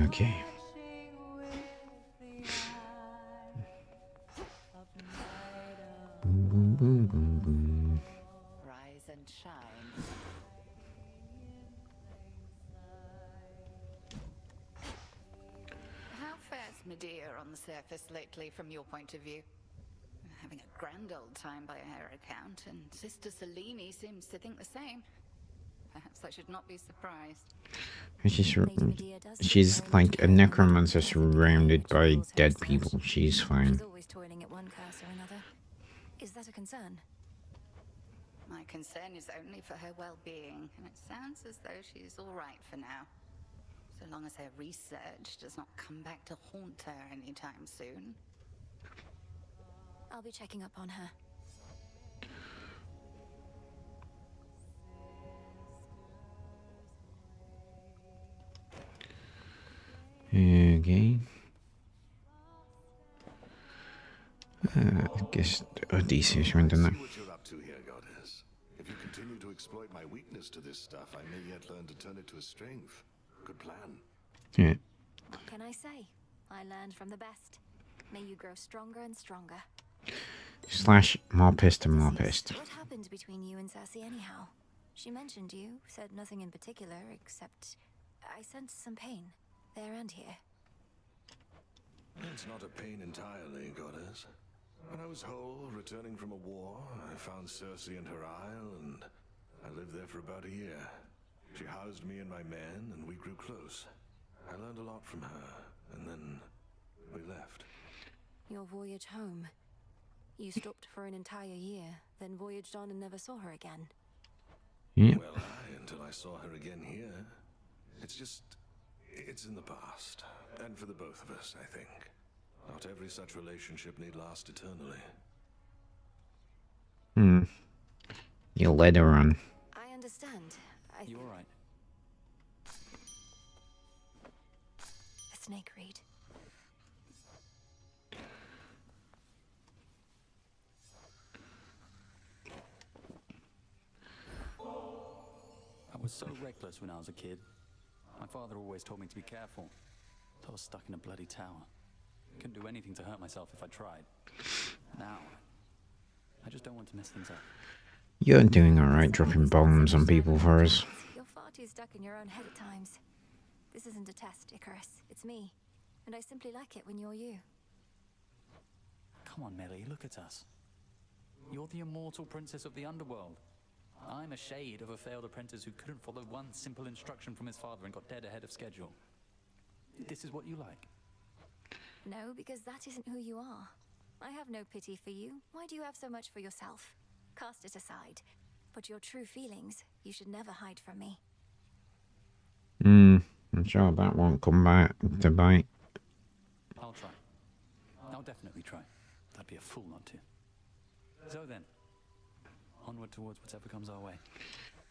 Okay. Boom, boom, boom, boom, boom. Rise and shine. How fares Medea on the surface lately from your point of view? Having a grand old time by her account, and Sister Selene seems to think the same. Perhaps I should not be surprised. She's like a necromancer surrounded by dead people. She's fine. She's always toiling at one curse or another. Is that a concern? My concern is only for her well-being, and it sounds as though she's all right for now. So long as her research does not come back to haunt her anytime soon. I'll be checking up on her. Okay. I guess Odysseus went in there. See what you're up to here, Goddess. If you continue to exploit my weakness to this stuff, I may yet learn to turn it to a strength. Good plan. Yeah. What can I say? I learned from the best. May you grow stronger and stronger. Slash more pissed and more pissed. What happened between you and Cersei anyhow? She mentioned you, said nothing in particular, except I sensed some pain, there and here. It's not a pain entirely, Goddess. When I was whole, returning from a war, I found Cersei and her isle, and I lived there for about a year. She housed me and my men, and we grew close. I learned a lot from her, and then we left. Your voyage home. You stopped for an entire year, then voyaged on and never saw her again. Yeah. Well, until I saw her again here. It's in the past. And for the both of us, I think. Not every such relationship need last eternally. You led her on. I understand. You all right? A snake reed. I was so reckless when I was a kid. My father always told me to be careful. I was stuck in a bloody tower. Couldn't do anything to hurt myself if I tried. Now, I just don't want to mess things up. You're doing alright dropping bombs on people for us. You're far too stuck in your own head at times. This isn't a test, Icarus. It's me. And I simply like it when you're you. Come on, Melly, look at us. You're the immortal princess of the underworld. I'm a shade of a failed apprentice who couldn't follow one simple instruction from his father and got dead ahead of schedule. This is what you like. No, because that isn't who you are. I have no pity for you. Why do you have so much for yourself? Cast it aside. But your true feelings, you should never hide from me. I'm sure that won't come back to bite. I'll try. I'll definitely try. I'd be a fool not to. So then, onward towards whatever comes our way.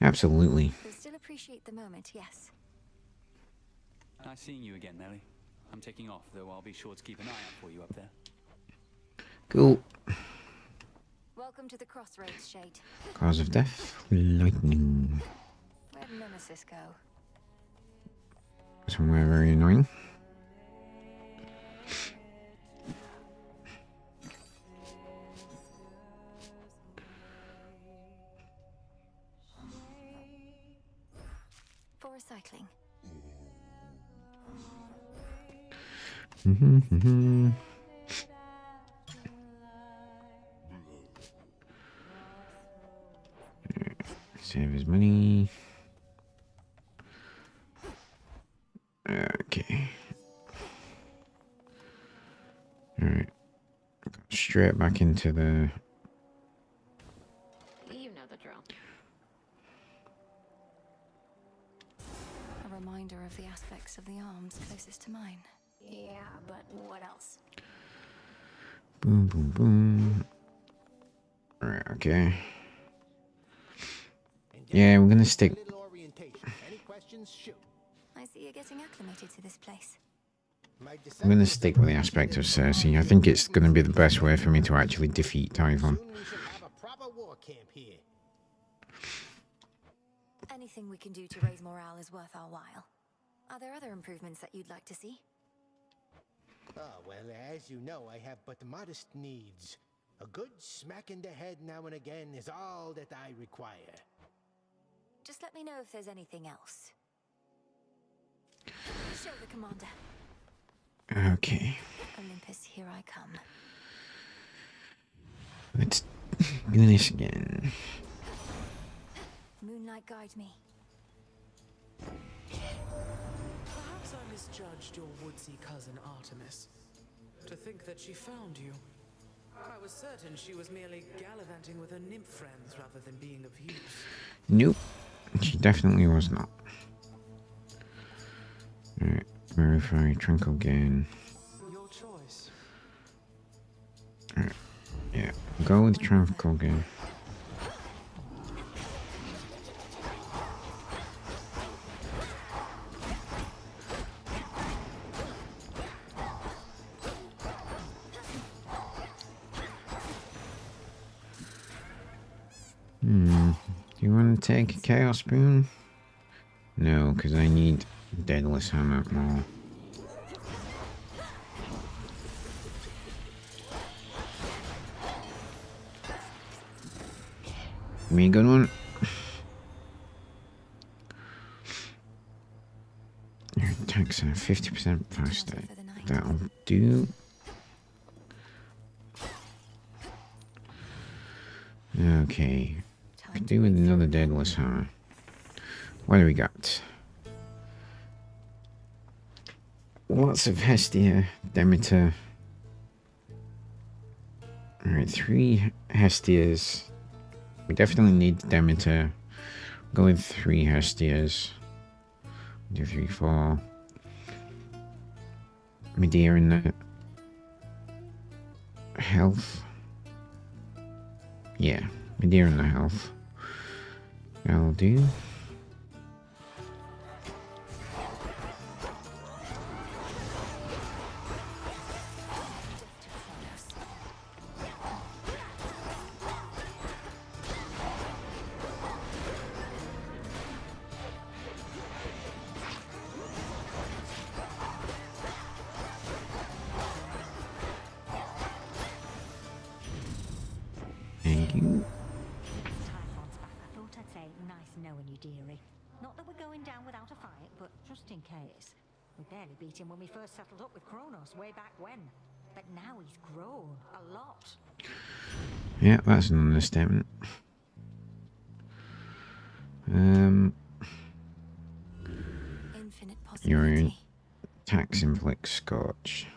Absolutely. But still appreciate the moment, yes. Nice seeing you again, Nelly. I'm taking off, though I'll be sure to keep an eye out for you up there. Cool. Welcome to the crossroads, Shade. Cause of death, lightning. Where'd Nemesis go? Somewhere very annoying. For recycling. Save his money. Okay. Alright. Straight back into the... You know the drill. A reminder of the aspects of the arms closest to mine. Yeah, but what else? Boom, boom, boom. Alright, okay. Yeah, we're gonna stick... Any questions? Shoot. I see you're getting acclimated to this place. I'm gonna stick with the aspect of Cersei. I think it's gonna be the best way for me to actually defeat Typhon. Anything we can do to raise morale is worth our while. Are there other improvements that you'd like to see? Oh, well, as you know, I have but modest needs. A good smack in the head now and again is all that I require. Just let me know if there's anything else. Show the commander. Okay. Olympus, here I come. Let's do this again. Moonlight guide me. Perhaps I misjudged your woodsy cousin Artemis. To think that she found you. I was certain she was merely gallivanting with her nymph friends rather than being of use. Nope. She definitely was not. Alright, verify Tranquil Gain. Your choice. Alright, yeah, go with Tranquil Gain. Do you want to take a Chaos Spoon? No, because I need Deadless Hammer more. Give me a good one. Your attacks are 50% faster. That'll do. Okay. Could do with another Deadless Hammer. What do we got? Lots of Hestia, Demeter. Alright, 3 Hestias. We definitely need Demeter. Go with 3 Hestias. 2, 3, 4. Medea in the health. Yeah, Medea in the health. That'll do. Thank you. Typhon's back. I thought I'd say nice knowing you, dearie. Not that we're going down without a fight, but just in case. We barely beat him when we first settled up with Kronos way back when. But now he's grown a lot. Yeah, that's an understatement. Infinite Your possibility. attacks inflict Scorch.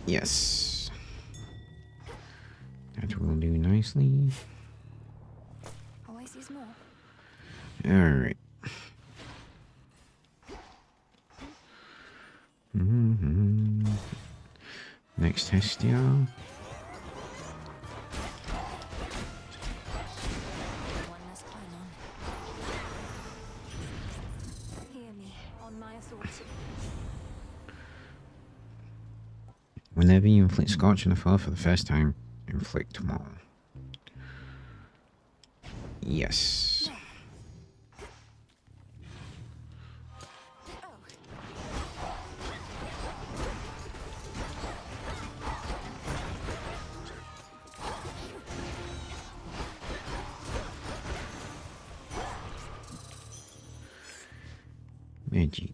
Yes. That will do nicely. Always use more. Alright. Next Hestia. Whenever you inflict scorch on a foe for the first time, inflict more. Yes. Magic.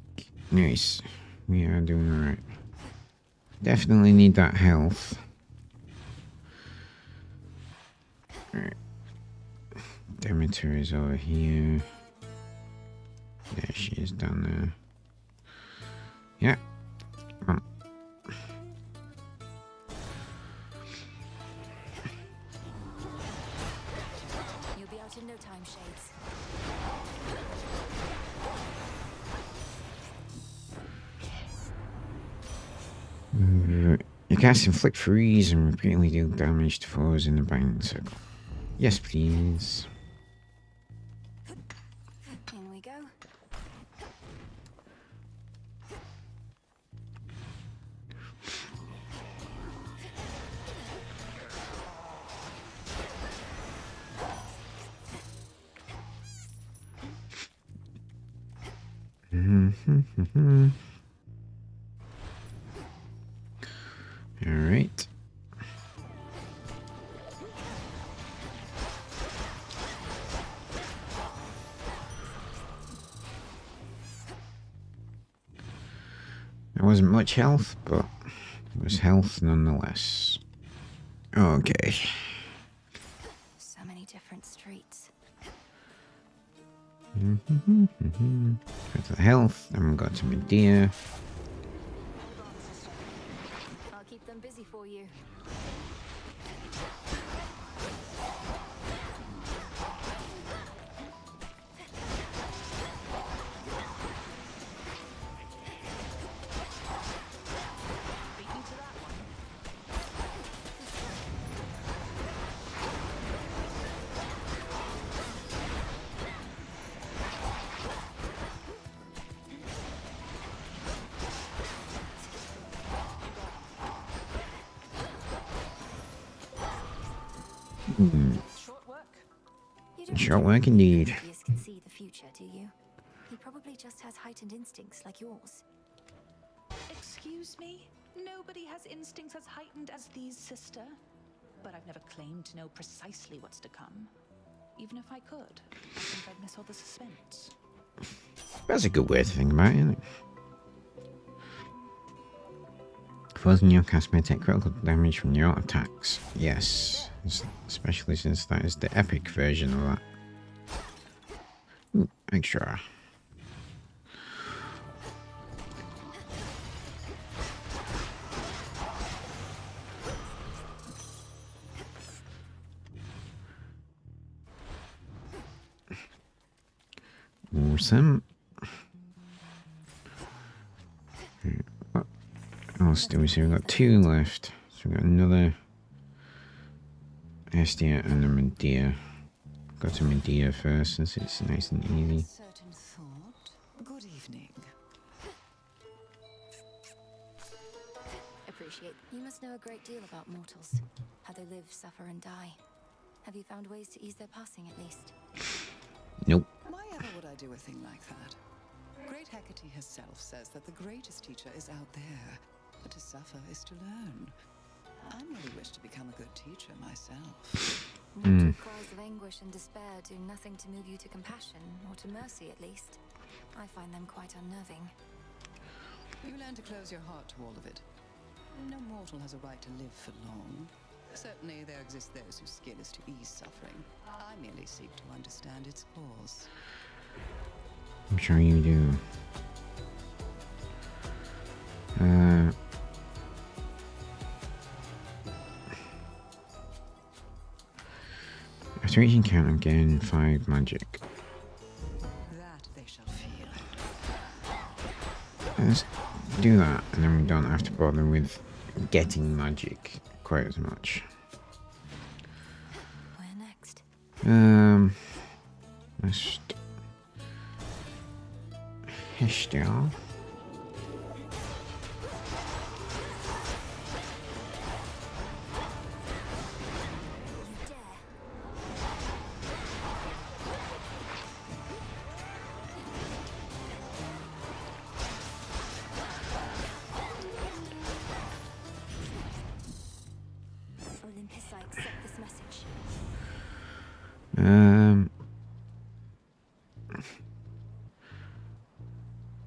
Nice. We are doing alright. Definitely need that health. Alright. Demeter is over here. There she is down there. Yeah. Come on. You'll be out in no time, Shades. You cast inflict freeze and repeatedly deal damage to foes in the binding circle. Yes, please. In we go. All right. There wasn't much health, but it was health nonetheless. Okay. So many different streets. Go to the health, then we'll go to Medea. I'll keep them busy for you. Short work. You don't Short work indeed. Prometheus can see the future, do you? He probably just has heightened instincts like yours. Excuse me? Nobody has instincts as heightened as these, sister. But I've never claimed to know precisely what's to come. Even if I could, I think I'd miss all the suspense. That's a good way to think about it, isn't it? Foes in your cast may take critical damage from your attacks. Yes, especially since that is the epic version of that. Ooh, extra. Awesome. What else do we see? We've got 2 left. So we've got another Estia and a Medea. Go to Medea first since it's nice and easy. Certain thought. Good evening. Appreciate. You must know a great deal about mortals. How they live, suffer, and die. Have you found ways to ease their passing, at least? Nope. Why ever would I do a thing like that? Great Hecate herself says that the greatest teacher is out there, but to suffer is to learn. I really wish to become a good teacher myself. Mortal cries of anguish and despair do nothing to move you to compassion, or to mercy at least. I find them quite unnerving. You learn to close your heart to all of it. No mortal has a right to live for long. Certainly there exist those whose skill is to ease suffering. I merely seek to understand its cause. I'm sure you do. After each encounter, gain 5 magic. That they shall feel. Let's do that, and then we don't have to bother with getting magic quite as much. Where next? Let's Hestia.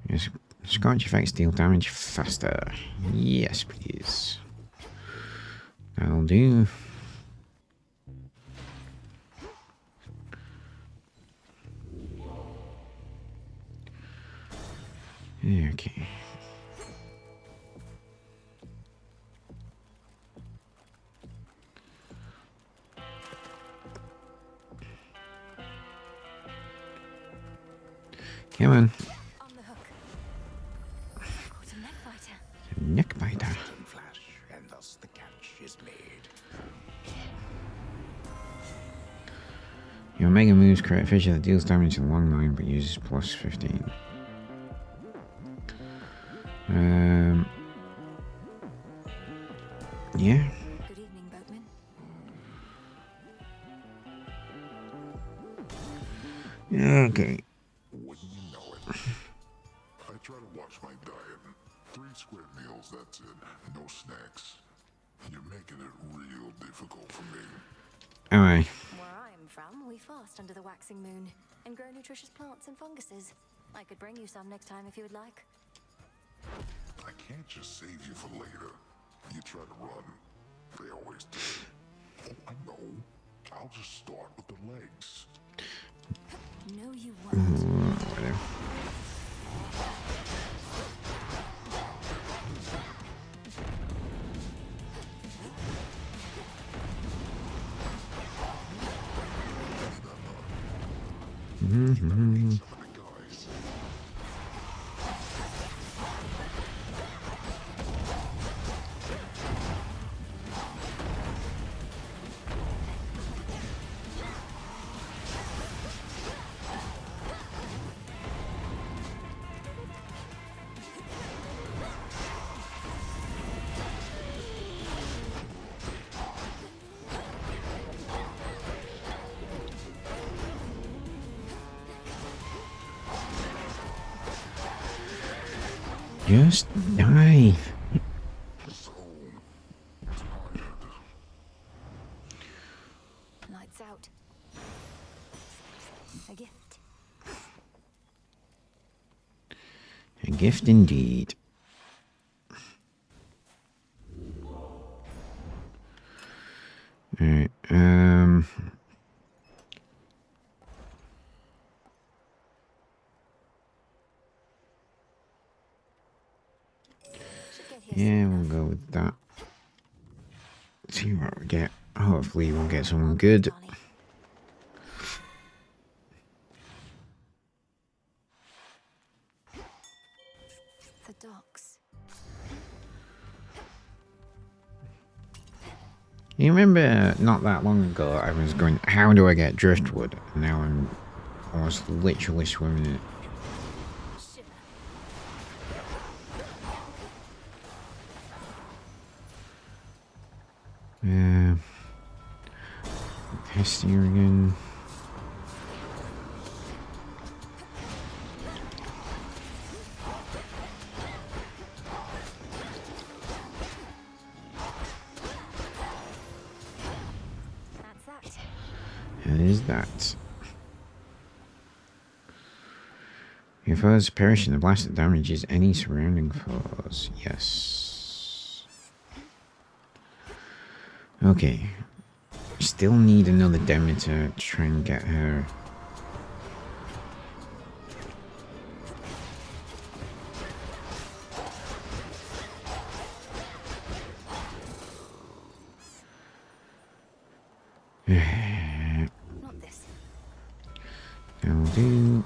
Yes, scorch effects deal damage faster. Yes, please. That'll do. Okay. Come on. On the hook. Caught a neck biter. Neck biter. Flash, and thus the catch is made. Your mega moves create a fissure that deals damage in the long line but uses plus 15. Yeah. Good evening, boatman. Okay. Wouldn't you know it? I try to watch my diet. 3 square meals, that's it. No snacks. You're making it real difficult for me. Alright. Where I'm from, we fast under the waxing moon and grow nutritious plants and funguses. I could bring you some next time if you would like. I can't just save you for later. You try to run. They always do. Oh, I know. I'll just start with the legs. No, you won't. Whatever. Mm-hmm. Just die. Lights out. A gift. A gift indeed. Alright, yeah, we'll go with that. See what we get. Hopefully we'll get someone good. The docks. You remember not that long ago I was going, how do I get driftwood? And now I'm almost literally swimming in it. Test here again. That's that. That is that. Your foes perish in the blast that damages any surrounding foes. Yes. Okay. Still need another Demeter to try and get her. Not this. That'll do.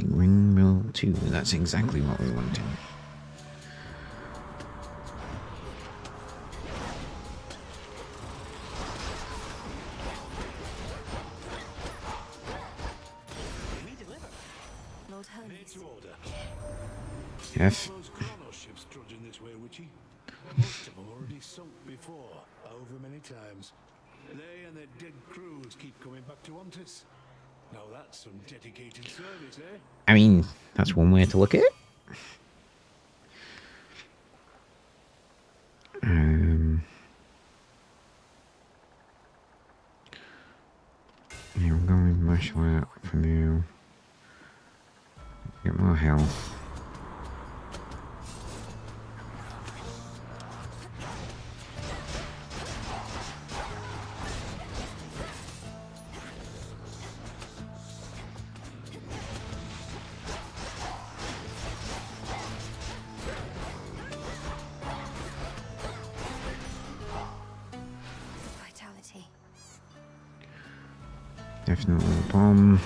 Ring mill 2. That's exactly what we wanted. Lord Hermes. F. Dedicated service, eh? I mean, that's one way to look at it. Yeah, we're going with martial art for now. Get more health. Vitality. Definitely a bomb.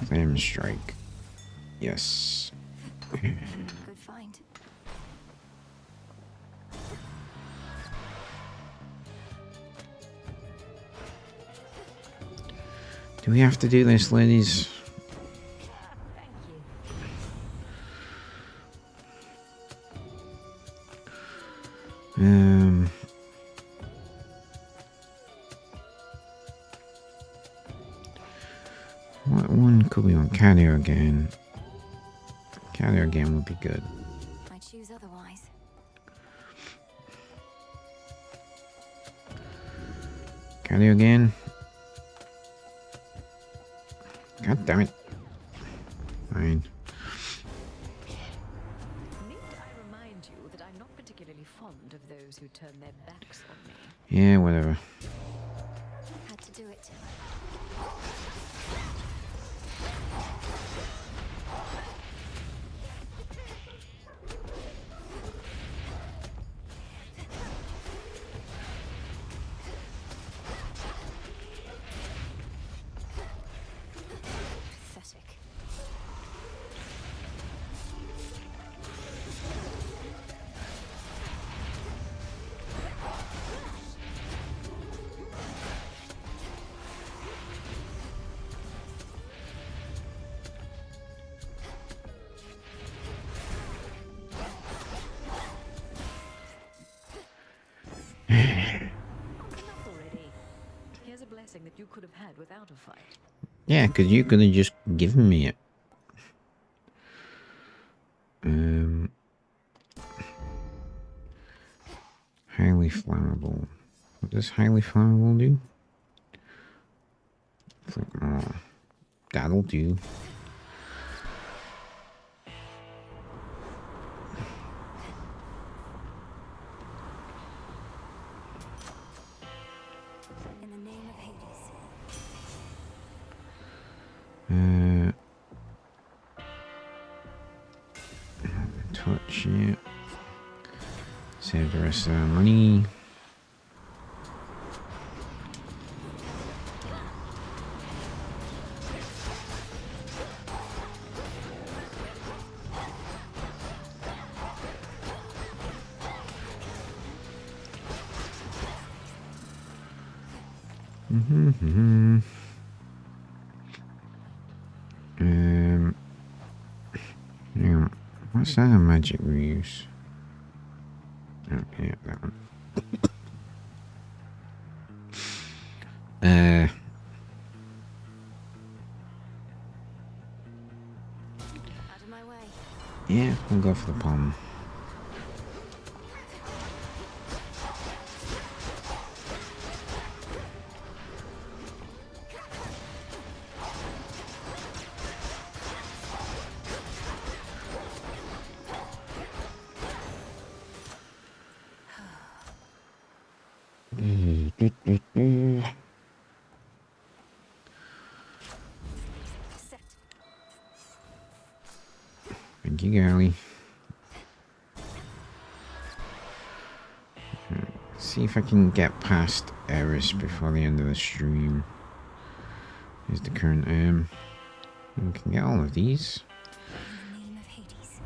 Flame strike. Yes. Good find. Do we have to do this, ladies? What one could we want? Cardio again. Cardio again would be good. I choose otherwise. Cardio again. God damn it. Fine. Need I remind you that I'm not particularly fond of those who turn their backs on me. Yeah, whatever. Had to do it. Pathetic. Enough already. Here's a blessing that you could have had without a fight. Yeah, because you could have just given me it. Highly flammable. What does highly flammable do? Flick more. That'll do. In the name of Hades. Touch it. Save the rest of our money. Yeah, what's that magic we use? Oh, yeah, that one. Out of my way. Yeah, we'll go for the palm. Set. Thank you, girlie. See if I can get past Eris before the end of the stream. Here's the current we can get all of these. In the name of Hades.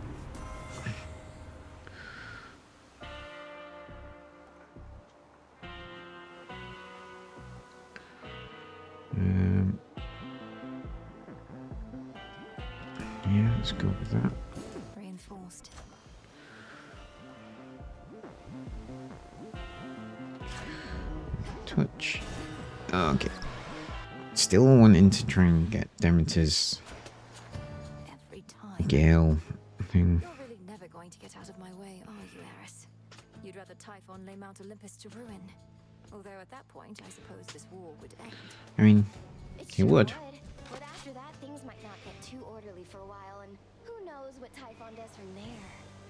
let's go with that. Reinforced. Touch. Okay. Still wanting to try and get Demeter's Every time. Gale thing. You're really never going to get out of my way, are you, Eris? You'd rather Typhon lay Mount Olympus to ruin. Although at that point, I suppose this war would end. I mean, he would. But after that, things might not get too orderly for a while, and who knows what Typhon does from there.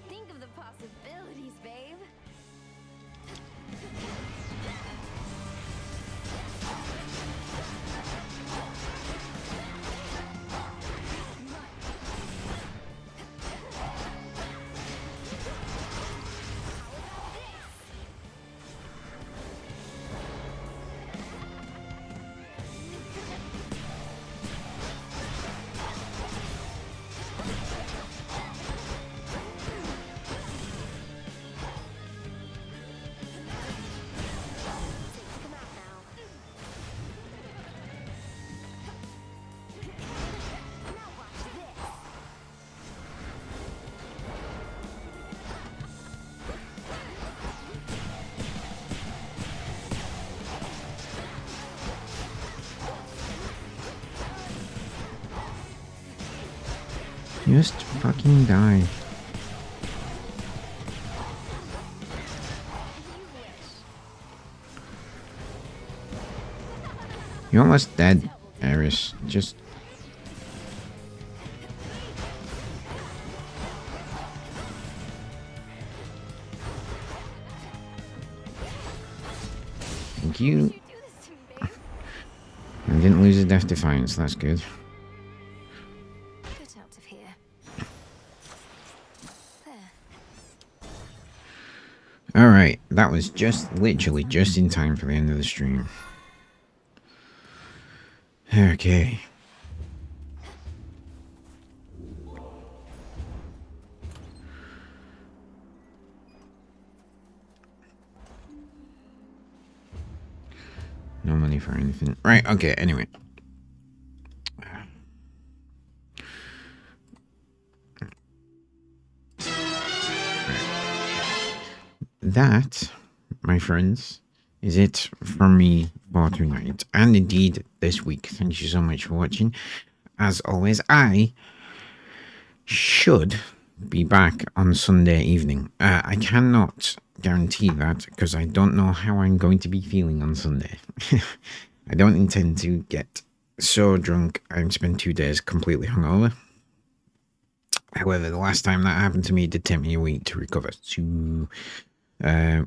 Think of the possibilities, babe. Just fucking die. You're almost dead, Eris. Just... Thank you. I didn't lose a Death Defiance, that's good. Get out of here. There. Alright, that was just literally just in time for the end of the stream. Okay. No money for anything. Right, okay, anyway. That, my friends, is it from me for tonight. And indeed, this week. Thank you so much for watching. As always, I should be back on Sunday evening. I cannot guarantee that because I don't know how I'm going to be feeling on Sunday. I don't intend to get so drunk and spend 2 days completely hungover. However, the last time that happened to me, it did take me a week to recover. So,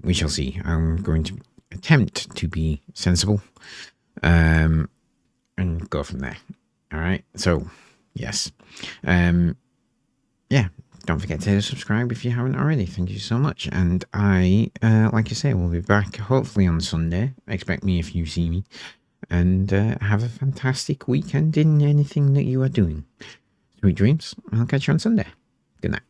we shall see. I'm going to attempt to be sensible and go from there. All right. So, yes. Yeah. Don't forget to subscribe if you haven't already. Thank you so much. And I, like I say, will be back hopefully on Sunday. Expect me if you see me. And have a fantastic weekend in anything that you are doing. Sweet dreams. I'll catch you on Sunday. Good night.